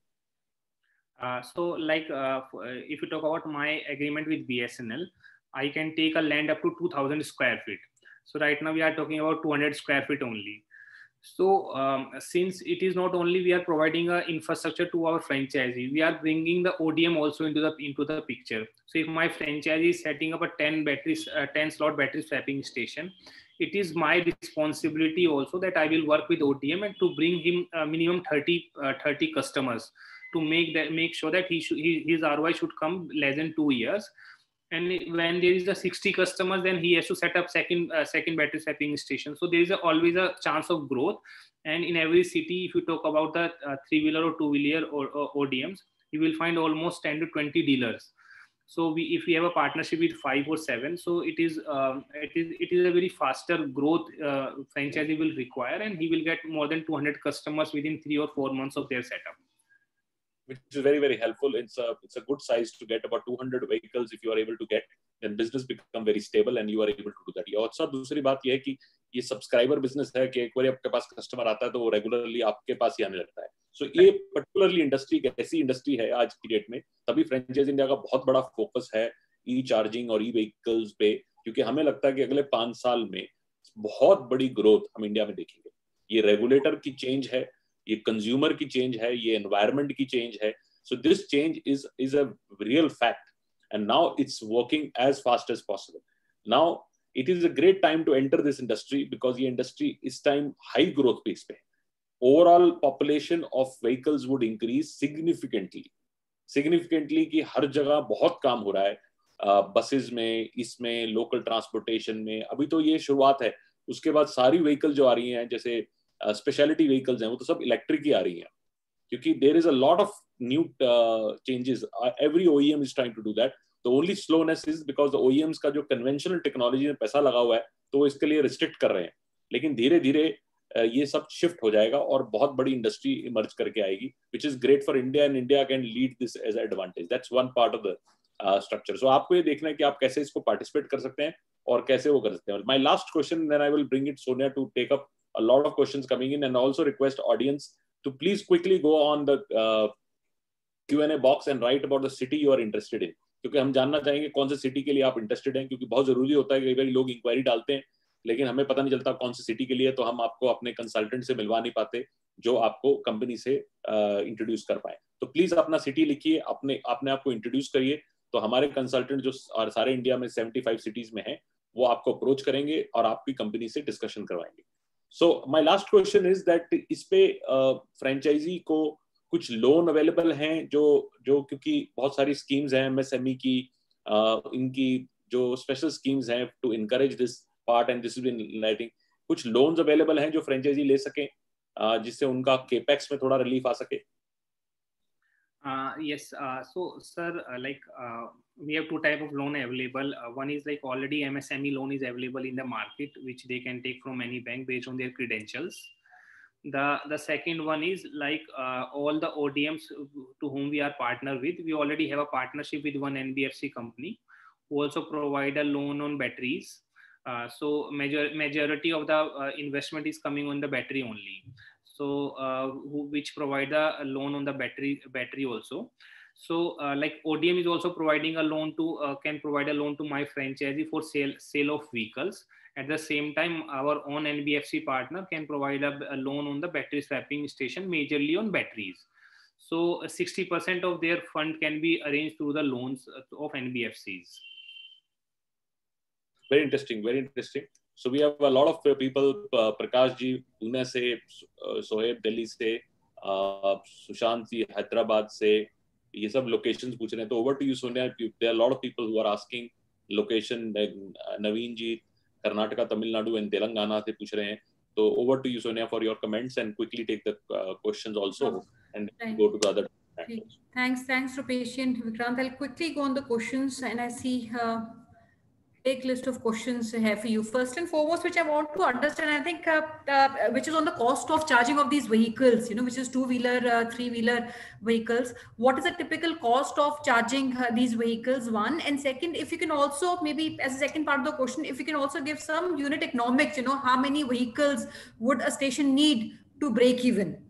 so like if you talk about my agreement with BSNL, I can take a land up to 2000 square feet. So right now we are talking about 200 square feet only. So since it is not only we are providing a infrastructure to our franchisee, we are bringing the ODM also into the picture. So if my franchisee is setting up a 10 slot battery swapping station, it is my responsibility also that I will work with ODM and to bring him minimum 30 customers to make sure that his ROI should come less than 2 years. And when there is a 60 customers, then he has to set up second battery swapping station. So there is always a chance of growth. And in every city, if you talk about the 3-wheeler or 2-wheeler or ODMs, you will find almost 10 to 20 dealers. So if we have a partnership with 5 or 7, so it is a very faster growth franchisee will require, and he will get more than 200 customers within 3 or 4 months of their setup. Which is very, very helpful. It's a good size to get about 200 vehicles if you are able to get, then business become very stable and you are able to do that. और sir दूसरी बात ये है कि ये subscriber business है कि एक बार आपके पास कस्टमर आता है तो वो रेगुलरली आपके पास ही आने लगता है। सो ये पर्टिकुलरली इंडस्ट्री एक ऐसी इंडस्ट्री है आज की डेट में, तभी फ्रेंचाइज इंडिया का बहुत बड़ा फोकस है ई चार्जिंग और ई व्हीकल्स पे, क्योंकि हमें लगता है कि अगले 5 साल में बहुत बड़ी ग्रोथ हम इंडिया में देखेंगे। ये रेगुलेटर की चेंज है, ये कंज्यूमर की चेंज है, ये एनवायरनमेंट की चेंज है। So this change is a real fact and now it's working as fast as possible. Now it is a great time to enter this industry because ये industry इस time high growth pace पे, overall population of vehicles would increase significantly कि हर जगह बहुत काम हो रहा है, बसेस में, इसमें, लोकल ट्रांसपोर्टेशन में। अभी तो ये शुरुआत है, उसके बाद सारी व्हीकल जो आ रही हैं जैसे स्पेशलिटी व्हीकल्स हैं वो तो सब इलेक्ट्रिक ही आ रही हैं, क्योंकि there is a lot of new changes, every OEM is trying to do that. The only slowness is because the OEMs का जो कन्वेंशनल टेक्नोलॉजी में पैसा लगा हुआ है तो वो इसके लिए रिस्ट्रिक्ट कर रहे हैं, लेकिन धीरे धीरे ये सब शिफ्ट हो जाएगा और बहुत बड़ी इंडस्ट्री इमर्ज करके आएगी, which is great for India and India can lead this as advantage. That's one part of the structure. So आपको ये देखना है कि आप कैसे इसको पार्टिसिपेट कर सकते हैं और कैसे वो कर सकते हैं। My last question, then I will bring it Sonia to take up a lot of questions coming in, and also request audience to please quickly go on the Q&A box and write about the city you are interested in, क्योंकि हम जानना चाहेंगे कौन से city के लिए आप interested हैं, क्योंकि बहुत जरूरी होता है। कई बार लोग इंक्वायरी डालते हैं लेकिन हमें पता नहीं चलता कौन सी सिटी के लिए, तो हम आपको अपने कंसल्टेंट से मिलवा नहीं पाते जो आपको कंपनी से इंट्रोड्यूस कर पाए। तो प्लीज अपना सिटी लिखिए, अपने आप को इंट्रोड्यूस करिए, तो हमारे कंसल्टेंट जो सारे इंडिया में 75 सिटीज में हैं वो आपको अप्रोच करेंगे और आपकी कंपनी से डिस्कशन करवाएंगे। So my last question is that इस पे फ्रेंचाइजी को कुछ लोन अवेलेबल हैं जो क्योंकि बहुत सारी स्कीम्स हैं MSME की, इनकी जो स्पेशल स्कीम्स हैं to encourage this part and this is been lighting, कुछ लोन्स अवेलेबल हैं जो फ्रेंचाइजी ले सकें जिससे उनका केपेक्स में थोड़ा रिलीफ आ सके? Yes, so sir, we have 2 type of loan available. One is like already MSME loan is available in the market, which they can take from any bank based on their credentials. The second one is like all the ODMs to whom we are partner with. We already have a partnership with one NBFC company who also provide a loan on batteries. So majority of the investment is coming on the battery only. So which provide a loan on the battery also. So like ODM is also providing a loan to can provide a loan to my franchisee for sale of vehicles. At the same time, our own NBFC partner can provide a loan on the battery swapping station, majorly on batteries. So 60% of their fund can be arranged through the loans of NBFCs. Very interesting, very interesting. So we have a lot of people, Prakash ji Pune से, सोहेब दिल्ली से, सुशांत जी हैदराबाद से, ये सब locations पूछ रहे हैं। तो over to you Sonia, there are a lot of people who are asking location, Naveen ji Karnataka, Tamil Nadu and Telangana से पूछ रहे हैं। तो over to you Sonia for your comments and quickly take the questions also and go to the other. Thanks Rupesh and Vikrant. I'll quickly go on the questions and I see big list of questions here for you. First and foremost, which I want to understand, I think, which is on the cost of charging of these vehicles, which is two-wheeler, three-wheeler vehicles. What is the typical cost of charging these vehicles, one? And second, if you can also, maybe as a second part of the question, if you can also give some unit economics, how many vehicles would a station need to break even?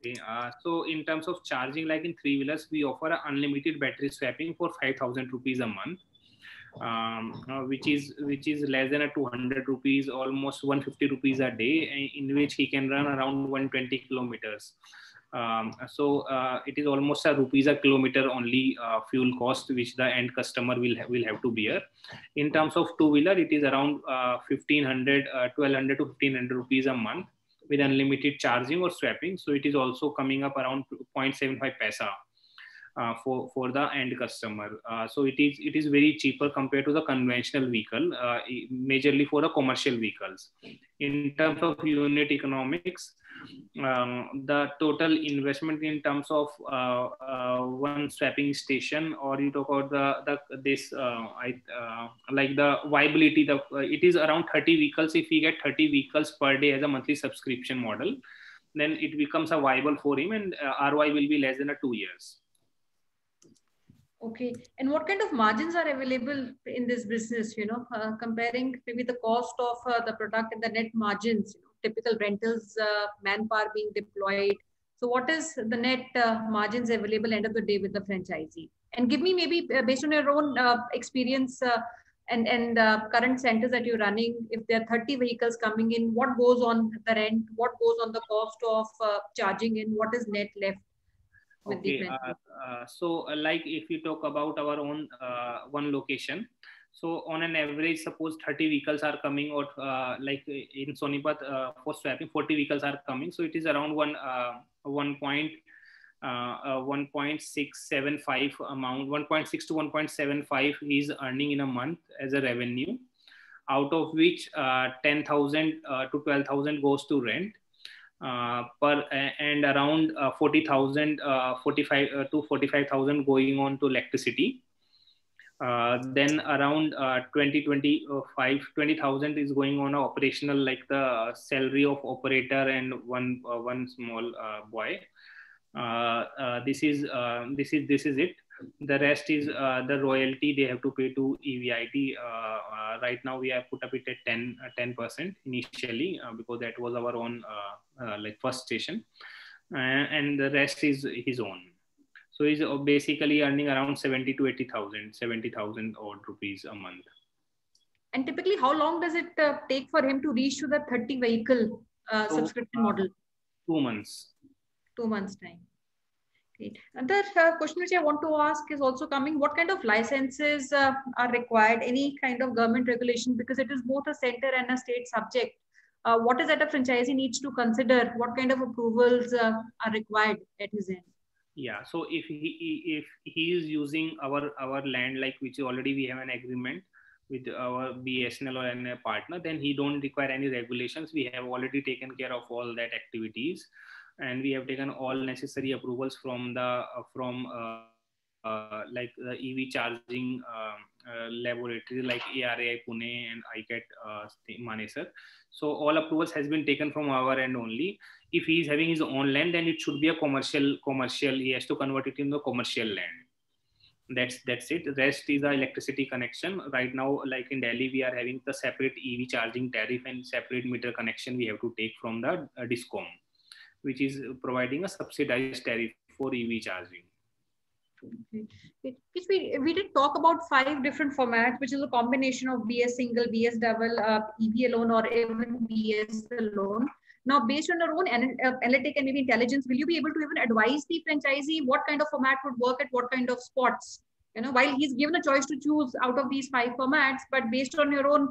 Okay, so in terms of charging, like in three-wheelers, we offer a unlimited battery swapping for 5,000 rupees a month. Which is less than a 200 rupees, almost 150 rupees a day, in which he can run around 120 kilometers. So it is almost a rupees a kilometer only fuel cost which the end customer will have to bear. In terms of two-wheeler, it is around 1200 to 1500 rupees a month with unlimited charging or swapping. So it is also coming up around 0.75 paisa. For the end customer. So it is very cheaper compared to the conventional vehicle, majorly for the commercial vehicles. In terms of unit economics, the total investment in terms of one swapping station, or you talk about like the viability, it is around 30 vehicles. If we get 30 vehicles per day as a monthly subscription model, then it becomes a viable for him, and ROI will be less than 2 years. Okay. And what kind of margins are available in this business, comparing maybe the cost of the product and the net margins, typical rentals, manpower being deployed. So what is the net margins available end of the day with the franchisee? And give me maybe based on your own experience and current centers that you're running, if there are 30 vehicles coming in, what goes on the rent, what goes on the cost of charging in, what is net left? Okay, so like if you talk about our own one location, so on an average, suppose 30 vehicles are coming, or like in Sonipat for swapping, 40 vehicles are coming. So it is around 1.675 amount, 1.6 to 1.75 is earning in a month as a revenue, out of which 10,000 to 12,000 goes to rent. And around 40,000 45 to 45,000 going on to electricity. Then around 20,000 is going on operational, like the salary of operator and one small boy. This is it. The rest is the royalty they have to pay to EVIT. Right now we have put up it at 10% initially, because that was our own like first station, and the rest is his own. So he's basically earning around 70 to 70,000 odd rupees a month. And typically, how long does it take for him to reach to the 30 vehicle subscription model? 2 months. 2 months time. Great. Another question which I want to ask is also coming, what kind of licenses are required, any kind of government regulation, because it is both a center and a state subject. What is that a franchisee needs to consider? What kind of approvals are required at his end? Yeah, so if he is using our land, like which already we have an agreement with our BSNL or a partner, then he don't require any regulations. We have already taken care of all that activities, and we have taken all necessary approvals from the like the EV charging laboratory like ARAI Pune and ICAT Manesar. So all approvals has been taken from our end only. If he is having his own land, then it should be a commercial. He has to convert it into commercial land. That's it. The rest is the electricity connection. Right now, like in Delhi, we are having the separate EV charging tariff and separate meter connection we have to take from the DISCOM, which is providing a subsidized tariff for EV charging. We did talk about 5 different formats, which is a combination of BS single, BS double, EV alone, or even BS alone. Now, based on your own analytic and maybe intelligence, will you be able to even advise the franchisee what kind of format would work at what kind of spots? While he's given a choice to choose out of these 5 formats, but based on your own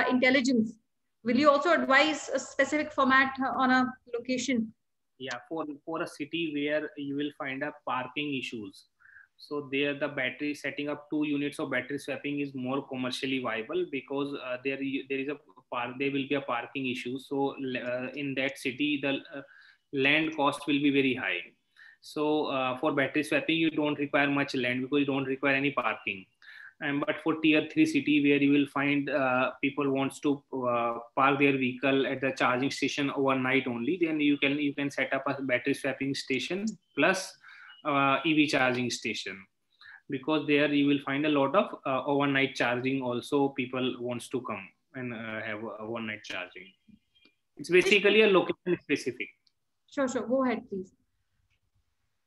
intelligence, will you also advise a specific format on a location? Yeah, for a city where you will find a parking issues. So there, the battery setting up 2 units of battery swapping is more commercially viable, because there will be a parking issue. So in that city, the land cost will be very high. So for battery swapping, you don't require much land because you don't require any parking. But for tier 3 city, where you will find people wants to park their vehicle at the charging station overnight only, then you can set up a battery swapping station plus EV charging station, because there you will find a lot of overnight charging also. People wants to come and have overnight charging. It's basically a location specific. Sure. Go ahead, please.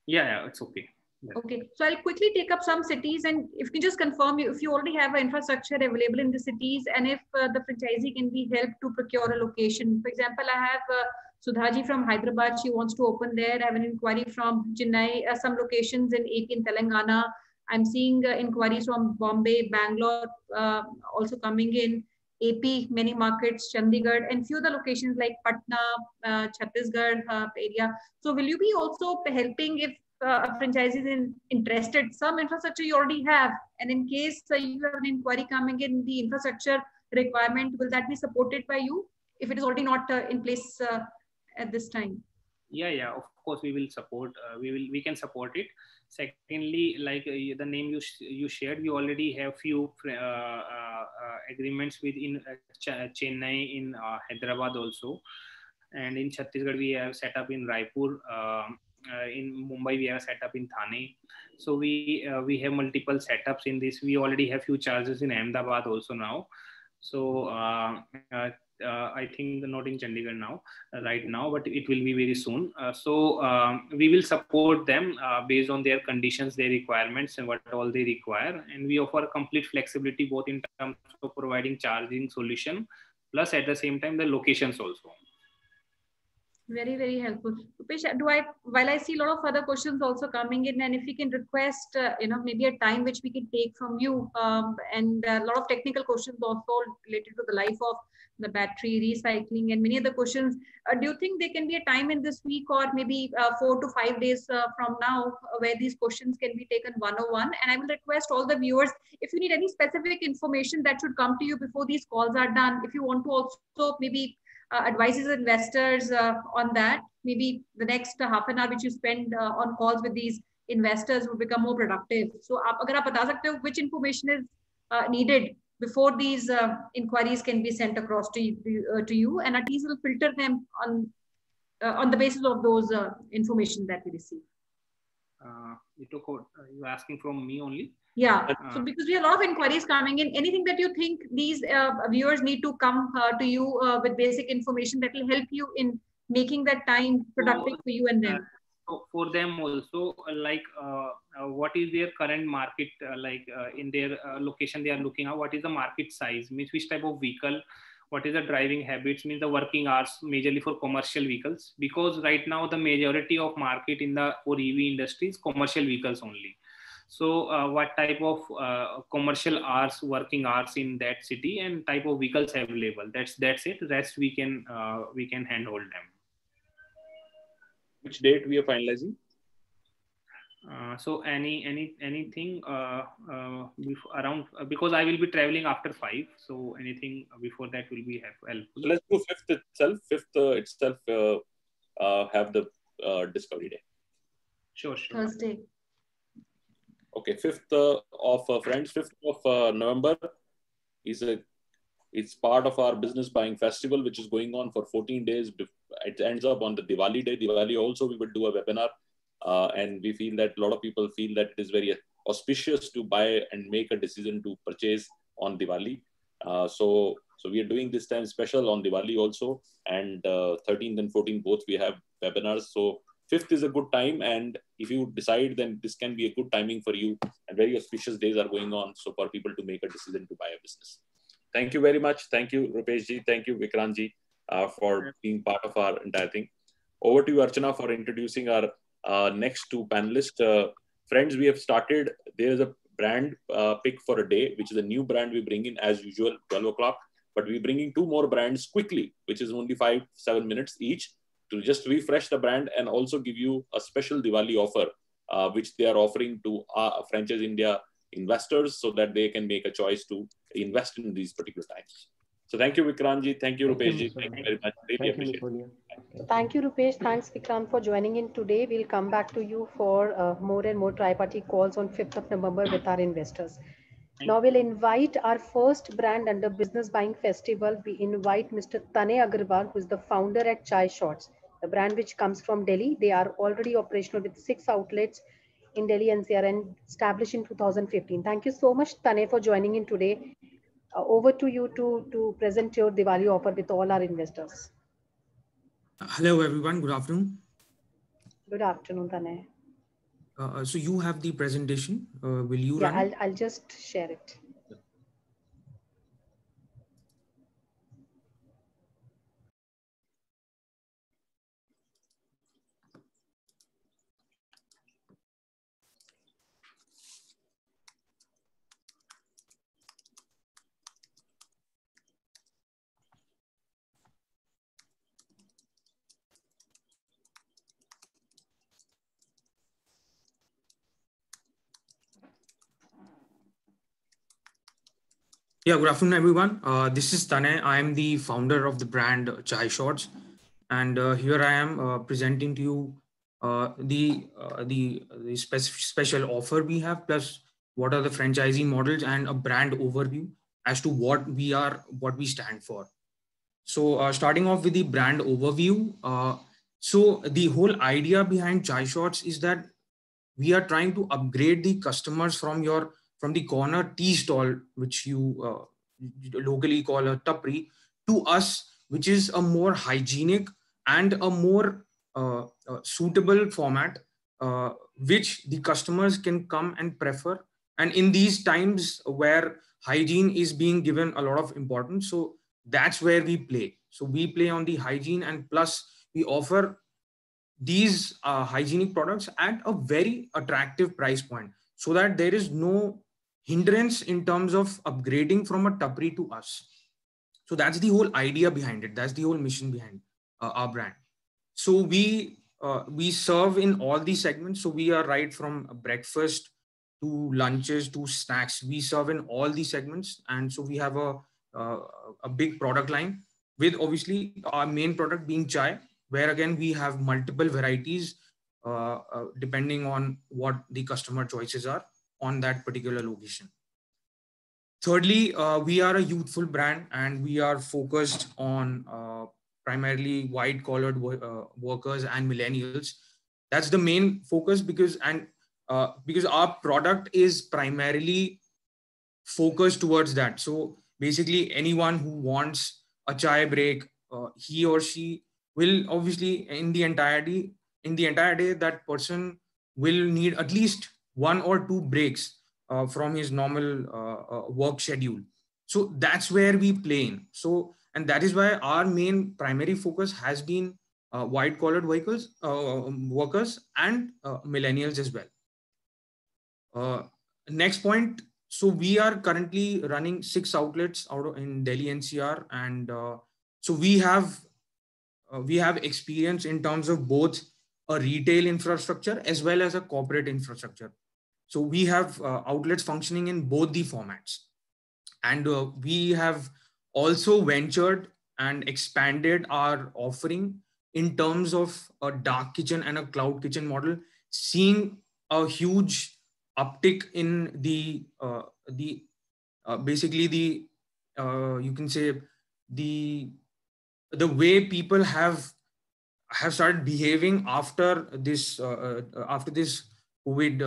Yeah, it's okay. Okay, so I'll quickly take up some cities, and if you just confirm if you already have an infrastructure available in the cities, and if the franchisee can be helped to procure a location. For example, I have Sudhaji from Hyderabad. She wants to open there. I have an inquiry from Chennai, some locations in AP and Telangana. I'm seeing inquiries from Bombay, Bangalore, also coming in. AP, many markets, Chandigarh, and few other locations like Patna, Chhattisgarh area. So will you be also helping if a franchisee is interested? Some infrastructure you already have, and in case you have an inquiry coming in, the infrastructure requirement, will that be supported by you if it is already not in place at this time? Yeah, of course we will support. We can support it. Secondly, like the name you shared, we already have few agreements with in Chennai, in Hyderabad also, and in Chhattisgarh we have set up in Raipur. In Mumbai we have set up in Thane. So we have multiple setups in this. We already have few chargers in Ahmedabad also now. So I think not in Chandigarh now, right now, but it will be very soon. So we will support them based on their conditions, their requirements, and what all they require. And we offer complete flexibility both in terms of providing charging solution, plus at the same time the locations also. Very, very helpful. Rupesh, while I see a lot of other questions also coming in, and if we can request, maybe a time which we can take from you, and a lot of technical questions also related to the life of the battery, recycling, and many other questions. Do you think there can be a time in this week, or maybe 4 to 5 days from now, where these questions can be taken one-on-one? And I will request all the viewers, if you need any specific information that should come to you before these calls are done, if you want to also maybe advises investors on that, maybe the next half an hour which you spend on calls with these investors will become more productive. So agar aap bata sakte ho which information is needed before these inquiries can be sent across to you, and at least we'll filter them on the basis of those information that we receive. You're asking from me only? Yeah, so because we have a lot of inquiries coming in, anything that you think these viewers need to come to you with basic information that will help you in making that time productive for you and them? For them also, like what is their current market, in their location they are looking at, what is the market size, means which type of vehicle, what is the driving habits, means the working hours majorly for commercial vehicles, because right now the majority of market for EV industry is commercial vehicles only. So what type of commercial hours, working hours in that city, and type of vehicles available, that's it. Rest we can handhold them. Which date we are finalizing? So anything around, because I will be traveling after 5, so anything before that will be helpful. So let's do 5th itself. 5th itself have the Discovery Day. Sure. Thursday. Okay, 5th of friends, 5th of November it's part of our business buying festival, which is going on for 14 days. It ends up on the Diwali day. Diwali also we will do a webinar, and we feel that a lot of people feel that it is very auspicious to buy and make a decision to purchase on Diwali. So we are doing this time special on Diwali also, and 13th and 14th both we have webinars. So 5th is a good time, and if you decide, then this can be a good timing for you, and very auspicious days are going on, so for people to make a decision to buy a business. Thank you very much. Thank you, Rupesh ji. Thank you, Vikrant ji, for being part of our entire thing. Over to you, Archana, for introducing our next 2 panelists. Friends, we have started, there is a brand pick for a day, which is a new brand we bring in as usual, 12 o'clock, but we're bringing 2 more brands quickly, which is only 5-7 minutes each, to just refresh the brand and also give you a special Diwali offer, which they are offering to Franchise India investors, so that they can make a choice to invest in these particular times. So thank you, Vikrant ji. Thank you, Rupesh ji. Thank you very much. Really appreciate it. Thank you, Rupesh. Thanks, Vikrant, for joining in today. We'll come back to you for more and more tri-party calls on 5th of November with our investors. Now we'll invite our first brand under Business Buying Festival. We invite Mr. Tanay Agarwal, who is the founder at Chai Shots, the brand which comes from Delhi. They are already operational with 6 outlets in Delhi NCR and established in 2015. Thank you so much, Tanay, for joining in today. Over to you to present your Diwali offer with all our investors. Hello, everyone. Good afternoon. Good afternoon, Tanay. So you have the presentation. Will you run it? I'll just share it. Yeah, good afternoon, everyone. This is Tanay. I am the founder of the brand Chai Shots, and here I am presenting to you the special offer we have, plus what are the franchisee models and a brand overview as to what we stand for. So starting off with the brand overview. So the whole idea behind Chai Shots is that we are trying to upgrade the customers from the corner tea stall, which you locally call a tapri, to us, which is a more hygienic and a more suitable format, which the customers can come and prefer. And in these times where hygiene is being given a lot of importance, so that's where we play. So we play on the hygiene, and plus we offer these hygienic products at a very attractive price point, so that there is no hindrance in terms of upgrading from a tapri to us. So that's the whole idea behind it. That's the whole mission behind our brand. So we serve in all these segments. So we are right from breakfast to lunches to snacks. We serve in all these segments, and so we have a big product line, with obviously our main product being chai, where again we have multiple varieties depending on what the customer choices are on that particular location. Thirdly, we are a youthful brand, and we are focused on primarily white-collared workers and millennials. That's the main focus, because our product is primarily focused towards that. So basically, anyone who wants a chai break, he or she will obviously in the entire day, that person will need at least 1 or 2 breaks from his normal work schedule. So that's where we play in. So, and that is why our main primary focus has been white collared workers and millennials as well. Next point. So we are currently running 6 outlets in Delhi NCR, and so we have experience in terms of both a retail infrastructure as well as a corporate infrastructure. So we have outlets functioning in both the formats, and we have also ventured and expanded our offering in terms of a dark kitchen and a cloud kitchen model, seeing a huge uptick in you can say the way people have started behaving after this COVID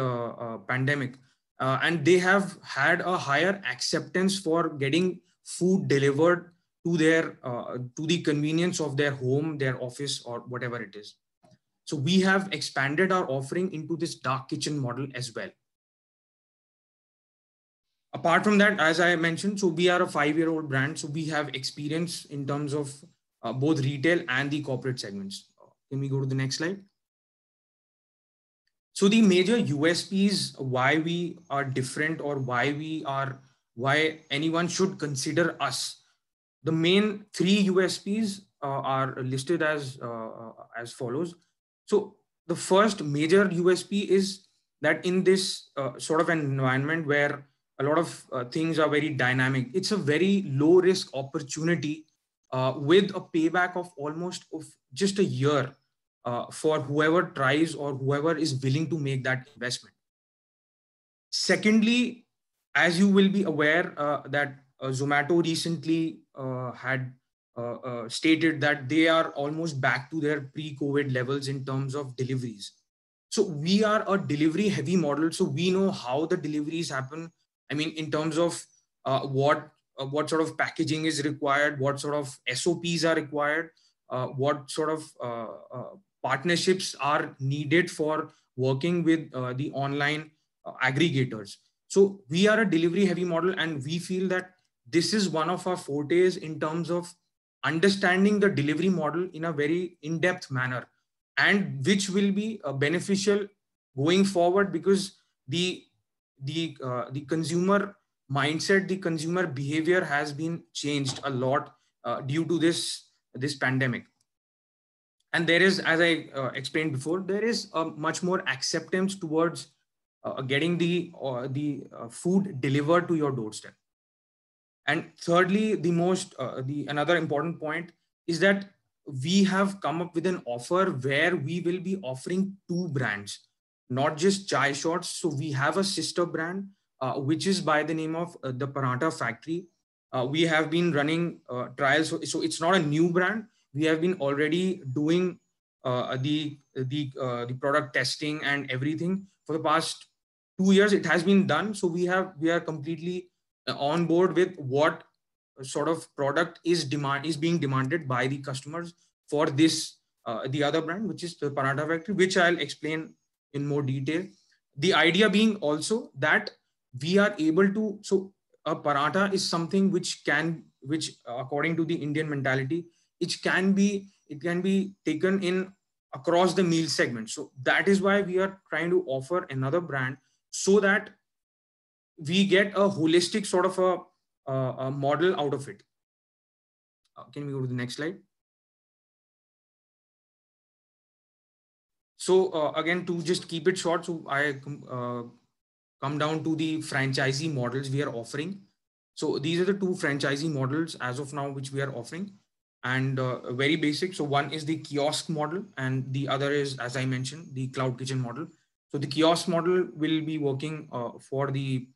pandemic, and they have had a higher acceptance for getting food delivered to the convenience of their home, their office, or whatever it is. So we have expanded our offering into this dark kitchen model as well. Apart from that, as I mentioned, so we are a 5-year-old brand. So we have experience in terms of both retail and the corporate segments. Can we go to the next slide? So the major USPs why we are different, or why anyone should consider us. The main 3 USPs are listed as follows. So the first major USP is that in this sort of an environment where a lot of things are very dynamic, it's a very low risk opportunity with a payback of almost just a year for whoever tries or whoever is willing to make that investment. Secondly, as you will be aware that Zomato recently had stated that they are almost back to their pre-COVID levels in terms of deliveries. So we are a delivery heavy model. So we know how the deliveries happen. I mean, in terms of what sort of packaging is required, what sort of SOPs are required, what sort of partnerships are needed for working with the online aggregators. So we are a delivery heavy model, and we feel that this is one of our fortes in terms of understanding the delivery model in a very in-depth manner, and which will be beneficial going forward, because the consumer mindset, the consumer behavior has been changed a lot due to this pandemic. And there is, as I explained before, there is a much more acceptance towards getting the food delivered to your doorstep. And thirdly, another important point is that we have come up with an offer where we will be offering 2 brands, not just Chai Shots. So we have a sister brand, which is by the name of the Paratha Factory. We have been running trials. So it's not a new brand. We have been already doing the product testing and everything for the past 2 years. It has been done. So we are completely on board with what sort of product is being demanded by the customers for this the other brand, which is the Paratha Factory, which I'll explain in more detail. The idea being also that we are able to, so a paratha is something which according to the Indian mentality, it can be taken in across the meal segment. So that is why we are trying to offer another brand, so that we get a holistic sort of a model out of it. Can we go to the next slide? So again, to just keep it short, so I come down to the franchisee models we are offering. So these are the 2 franchisee models as of now which we are offering, and very basic. So one is the kiosk model, and the other is, as I mentioned, the cloud kitchen model. So the kiosk model will be working for the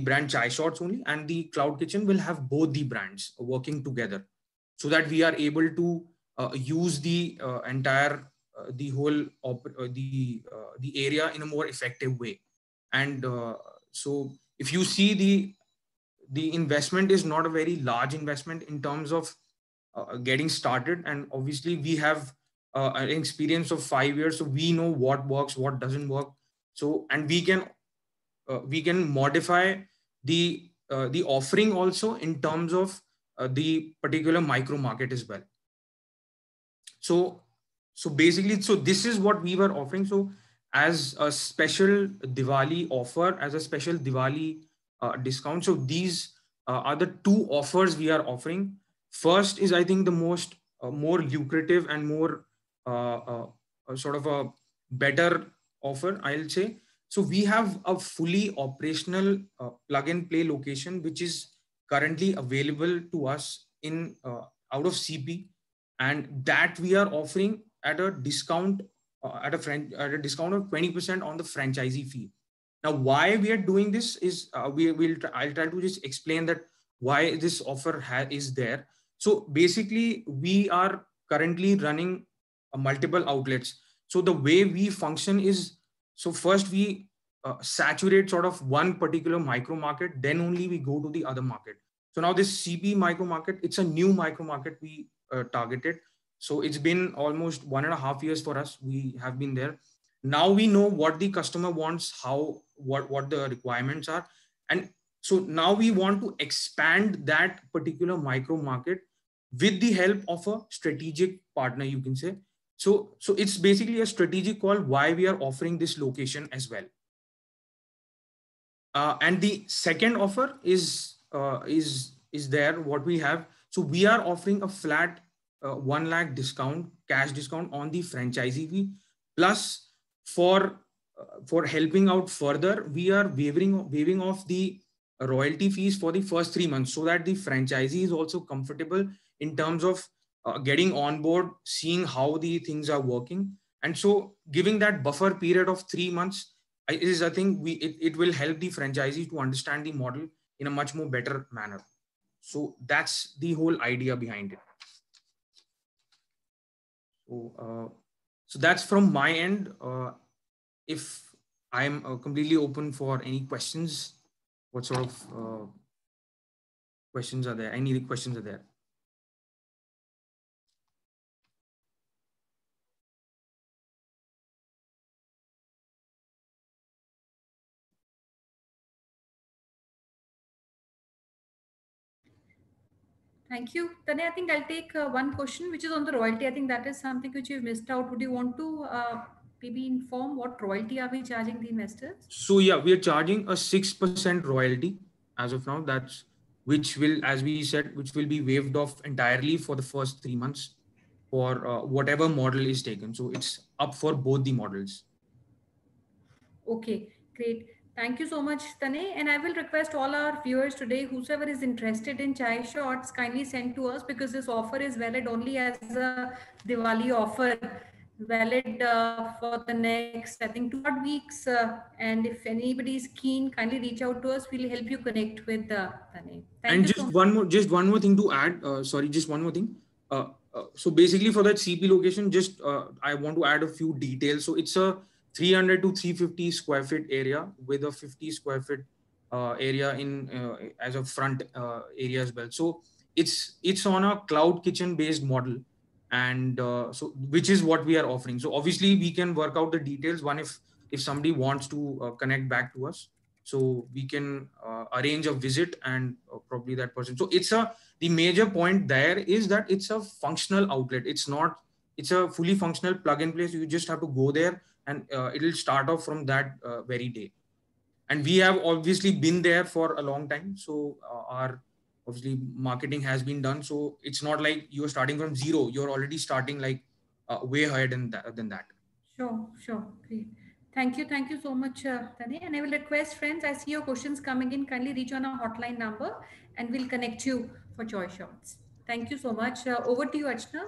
brand Chai Shots only, and the cloud kitchen will have both the brands working together, so that we are able to use the entire the whole the area in a more effective way. And so if you see, the investment is not a very large investment in terms of getting started, and obviously we have an experience of 5 years, so we know what works, what doesn't work. So, and we can modify the offering also in terms of the particular micro market as well. So basically, so this is what we were offering. So as a special Diwali offer, as a special Diwali discount. So these are the 2 offers we are offering. First is, I think, the most more lucrative and more sort of a better offer, I'll say. So we have a fully operational plug and play location, which is currently available to us in out of CP, and that we are offering at a discount at a discount of 20% on the franchisee fee. Now, why we are doing this is I'll try to just explain that why this offer is there. So basically, we are currently running multiple outlets. So the way we function is, so first we saturate sort of one particular micro market, then only we go to the other market. So now this CP micro market, it's a new micro market we targeted. So it's been almost 1.5 years for us. We have been there. Now we know what the customer wants, what the requirements are. And so now we want to expand that particular micro market with the help of a strategic partner, you can say. So it's basically a strategic call why we are offering this location as well. And the second offer is there, what we have. So we are offering a flat 1 lakh discount, cash discount on the franchisee fee. Plus, for helping out further, we are waiving off the royalty fees for the first 3 months, so that the franchisee is also comfortable in terms of getting on board, seeing how the things are working. And so giving that buffer period of 3 months I think it will help the franchisee to understand the model in a much more better manner. So that's the whole idea behind it. So that's from my end. If I'm completely open for any questions, what sort of questions are there? Any questions are there? Thank you. Tane, I think I'll take one question, which is on the royalty. I think that is something which you've missed out. Would you want to maybe inform what royalty are we charging the investors? So yeah, we are charging a 6% royalty as of now. That's which will, as we said, which will be waived off entirely for the first 3 months for whatever model is taken. So it's up for both the models. Okay, great. Thank you so much, Tane. And I will request all our viewers today, whosoever is interested in Chai Shots, kindly send to us, because this offer is valid only as a Diwali offer, valid for the next, I think, 2 odd weeks. And if anybody is keen, kindly reach out to us. We'll help you connect with Tane. And just one more thing to add. Sorry, just one more thing. So basically, for that CP location, just I want to add a few details. So it's a 300 to 350 square feet area with a 50 square feet area in as a front area as well. So it's on a cloud kitchen based model, and so which is what we are offering. So obviously we can work out the details one if somebody wants to connect back to us, so we can arrange a visit and probably that person. So the major point there is that it's a functional outlet. It's a fully functional plug and play. So you just have to go there and it'll start off from that very day. And we have obviously been there for a long time. So our obviously marketing has been done. So it's not like you're starting from zero. You're already starting like way ahead than that. Sure. Great. Thank you so much, Tane. And I will request friends, I see your questions coming in, kindly reach on our hotline number and we'll connect you for Chai Shots. Thank you so much. Over to you, Archana.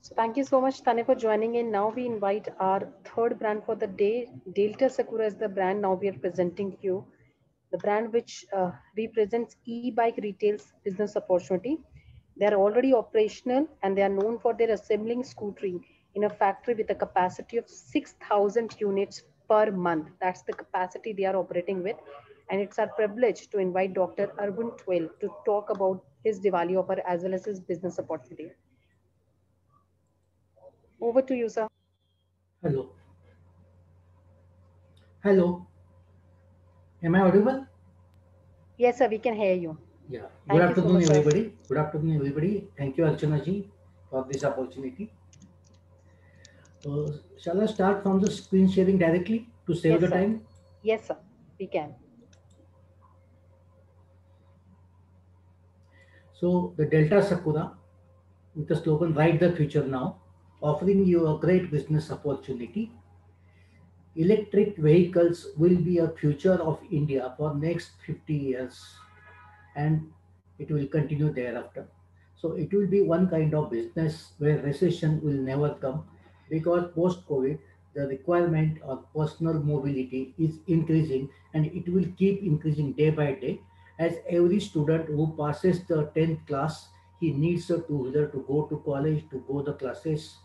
So thank you so much, Tane, for joining in. Now we invite our third brand for the day. Delta Sakura is the brand now we are presenting you. The brand which represents e-bike retail's business opportunity. They are already operational and they are known for their assembling scootering in a factory with a capacity of 6,000 units per month. That's the capacity they are operating with. And it's our privilege to invite Dr. Arvind Twell to talk about his Diwali offer as well as his business opportunity. Over to you, sir. Hello. Hello. Am I audible? Yes, sir, we can hear you. Yeah. Thank Good afternoon, you so much, everybody. sir. Good afternoon, everybody. Thank you, Archana ji, for this opportunity. Shall I start from the screen sharing directly to save Yes, the sir. time? Yes, sir, we can. So the Delta Sakura with the slogan "Ride the Future Now," offering you a great business opportunity. Electric vehicles will be a future of India for next 50 years, and it will continue thereafter. So it will be one kind of business where recession will never come, because post-COVID, the requirement of personal mobility is increasing, and it will keep increasing day by day, as every student who passes the 10th class, he needs a two-wheeler to go to college, to go the classes.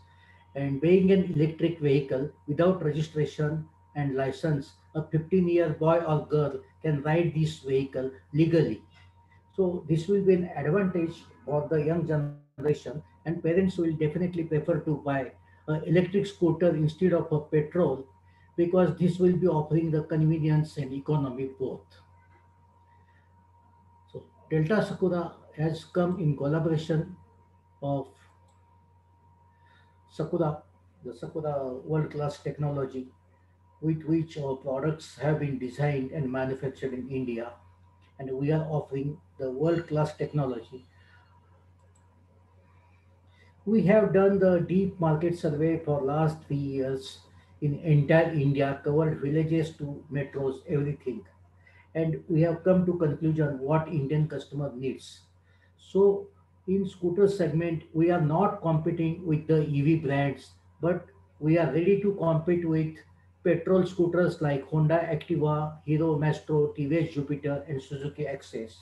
And being an electric vehicle without registration and license, a 15-year boy or girl can ride this vehicle legally. So this will be an advantage for the young generation, and parents will definitely prefer to buy an electric scooter instead of a petrol, because this will be offering the convenience and economy both. So Delta Sakura has come in collaboration of Sakura, the Sakura world-class technology, with which our products have been designed and manufactured in India, and we are offering the world-class technology. We have done the deep market survey for last 3 years in entire India, covered villages to metros, everything. And we have come to conclusion what Indian customer needs. So in scooter segment, we are not competing with the EV brands, but we are ready to compete with petrol scooters like Honda Activa, Hero Maestro, TVS Jupiter, and Suzuki Access.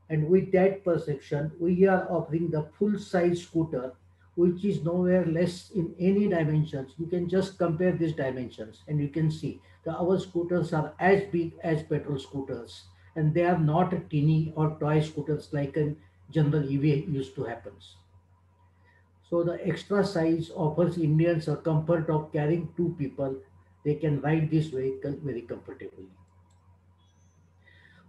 And with that perception, we are offering the full-size scooter, which is nowhere less in any dimensions. You can just compare these dimensions, and you can see that our scooters are as big as petrol scooters, and they are not teeny or toy scooters like a general EV used to happen. So the extra size offers Indians a comfort of carrying two people. They can ride this vehicle very comfortably.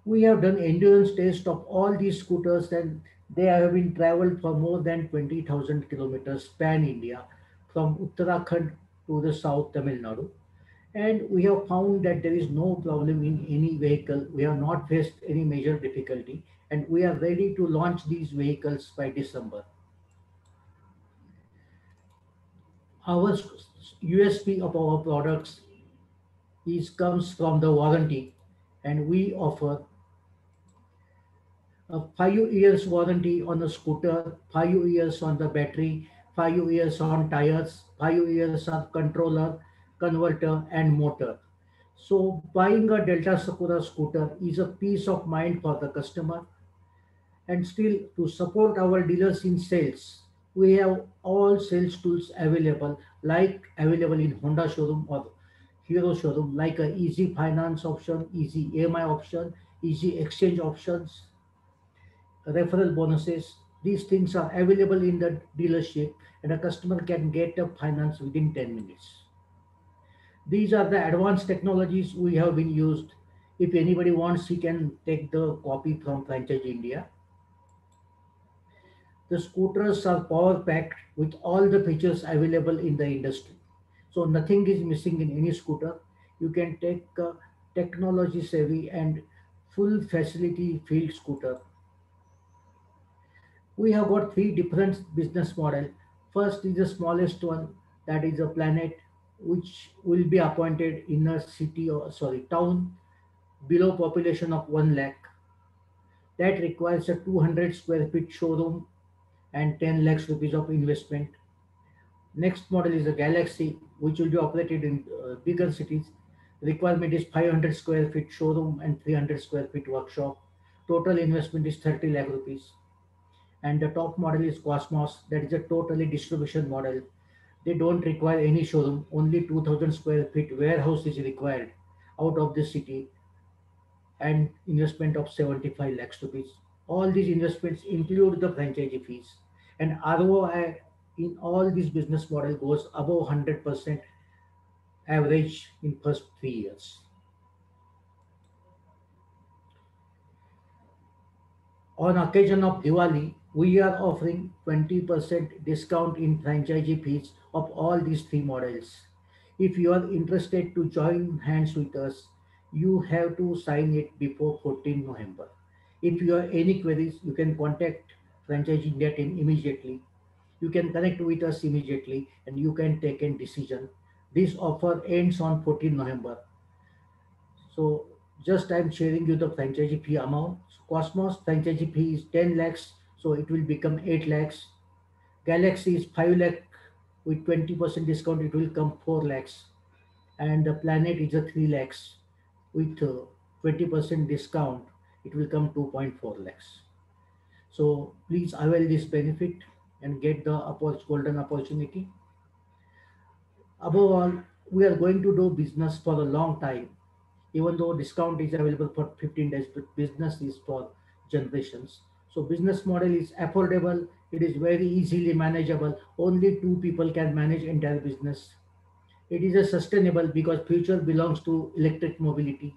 We have done endurance tests of all these scooters and they have been traveled for more than 20,000 kilometers pan India from Uttarakhand to the South Tamil Nadu. And we have found that there is no problem in any vehicle. We have not faced any major difficulty and we are ready to launch these vehicles by December. Our USP of our products comes from the warranty and we offer a 5 years warranty on a scooter, 5 years on the battery, 5 years on tires, 5 years on controller, converter, and motor. So buying a Delta Sakura scooter is a peace of mind for the customer. And still to support our dealers in sales, we have all sales tools available, like available in Honda showroom or Hero showroom, like a easy finance option, easy EMI option, easy exchange options, referral bonuses. These things are available in the dealership and a customer can get a finance within 10 minutes. These are the advanced technologies we have been used. If anybody wants, he can take the copy from Franchise India. The scooters are power packed with all the features available in the industry. So nothing is missing in any scooter. You can take a technology savvy and full facility field scooter. We have got three different business model. First is the smallest one, that is a Planet, which will be appointed in a city or town below population of 1 lakh. That requires a 200 square feet showroom and 10 lakhs rupees of investment. Next model is a Galaxy, which will be operated in bigger cities. Requirement is 500 square feet showroom and 300 square feet workshop. Total investment is 30 lakh rupees. And the top model is Cosmos, that is a totally distribution model. They don't require any showroom, only 2000 square feet warehouse is required out of the city and investment of 75 lakhs rupees. All these investments include the franchise fees and ROI in all these business model goes above 100% average in first 3 years. On occasion of Diwali, we are offering 20% discount in franchisee fees of all these three models. If you are interested to join hands with us, you have to sign it before 14 November. If you have any queries, you can contact Franchise India team immediately. You can connect with us immediately and you can take a decision. This offer ends on 14 November. So just I'm sharing you the franchisee fee amount. Cosmos franchisee fee is 10 lakhs, so it will become 8 lakhs. Galaxy is 5 lakh with 20% discount, it will come 4 lakhs. And the Planet is a 3 lakhs with 20% discount, it will come 2.4 lakhs. So please avail this benefit and get the golden opportunity. Above all, we are going to do business for a long time. Even though discount is available for 15 days, but business is for generations. So business model is affordable. It is very easily manageable. Only two people can manage entire business. It is a sustainable because future belongs to electric mobility.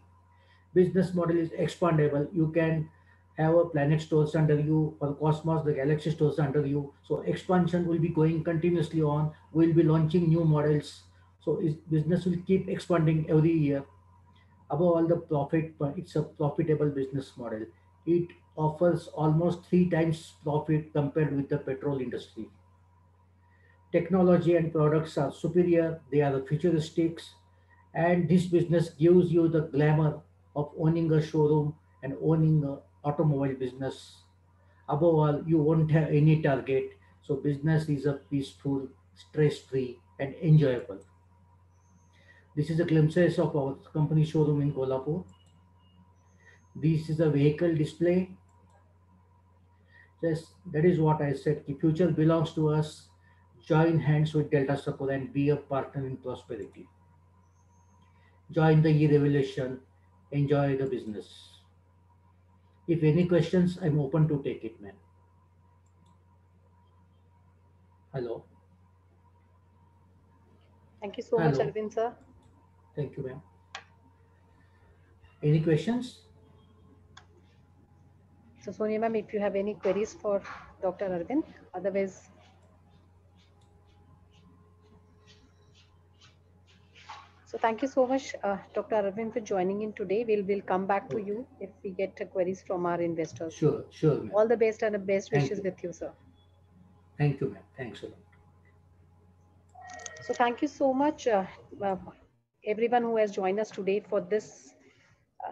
Business model is expandable. You can have a Planet stores under you or Cosmos, the Galaxy stores under you. So expansion will be going continuously on. We'll be launching new models. So business will keep expanding every year. Above all the profit, it's a profitable business model. It offers almost 3 times profit compared with the petrol industry. Technology and products are superior, they are futuristic, and this business gives you the glamour of owning a showroom and owning an automobile business. Above all, you won't have any target, so business is a peaceful, stress-free, and enjoyable. This is a glimpses of our company showroom in Kolhapur. This is a vehicle display. Yes, that is what I said. The future belongs to us. Join hands with Delta Support and be a partner in prosperity. Join the e-revolution. Enjoy the business. If any questions, I'm open to take it, ma'am. Hello. Thank you so much, Hello. Arvind sir. Thank you, ma'am. Any questions? So Sonia ma'am, if you have any queries for Dr. Arvind, otherwise. So thank you so much, Dr. Arvind, for joining in today. We'll come back to you if we get queries from our investors. Sure, ma'am. All the best and the best Thank wishes you. with you, sir. Thank you, ma'am. Thanks a lot. So thank you so much, everyone who has joined us today for this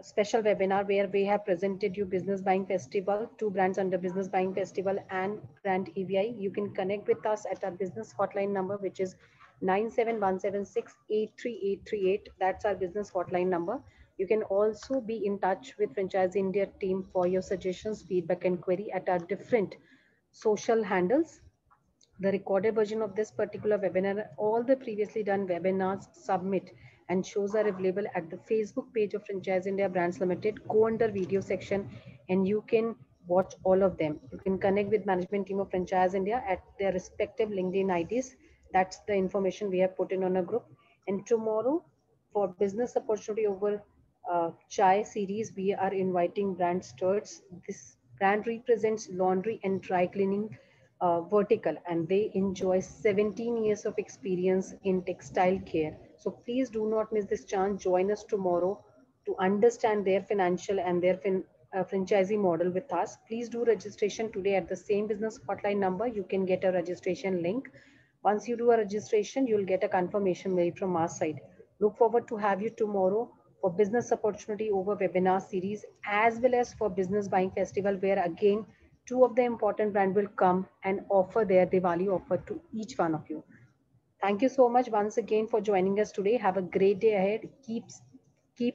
special webinar where we have presented you Business Buying Festival, 2 brands under Business Buying Festival and Brand EVI. You can connect with us at our business hotline number, which is 97176-83838. That's our business hotline number. You can also be in touch with Franchise India team for your suggestions, feedback and query at our different social handles. The recorded version of this particular webinar, all the previously done webinars, submit and shows are available at the Facebook page of Franchise India Brands Limited. Go under video section and you can watch all of them. You can connect with management team of Franchise India at their respective LinkedIn IDs. That's the information we have put in on a group. And tomorrow for business opportunity over chai series, we are inviting brand Sturts. This brand represents laundry and dry cleaning vertical, and they enjoy 17 years of experience in textile care. So please do not miss this chance. Join us tomorrow to understand their financial and their franchisee model with us. Please do registration today at the same business hotline number. You can get a registration link. Once you do a registration, you'll get a confirmation mail from our side. Look forward to have you tomorrow for business opportunity over webinar series, as well as for business buying festival, where again 2 of the important brands will come and offer their Diwali offer to each one of you. Thank you so much once again for joining us today. Have a great day ahead. Keep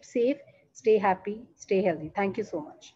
safe, stay happy, stay healthy. Thank you so much.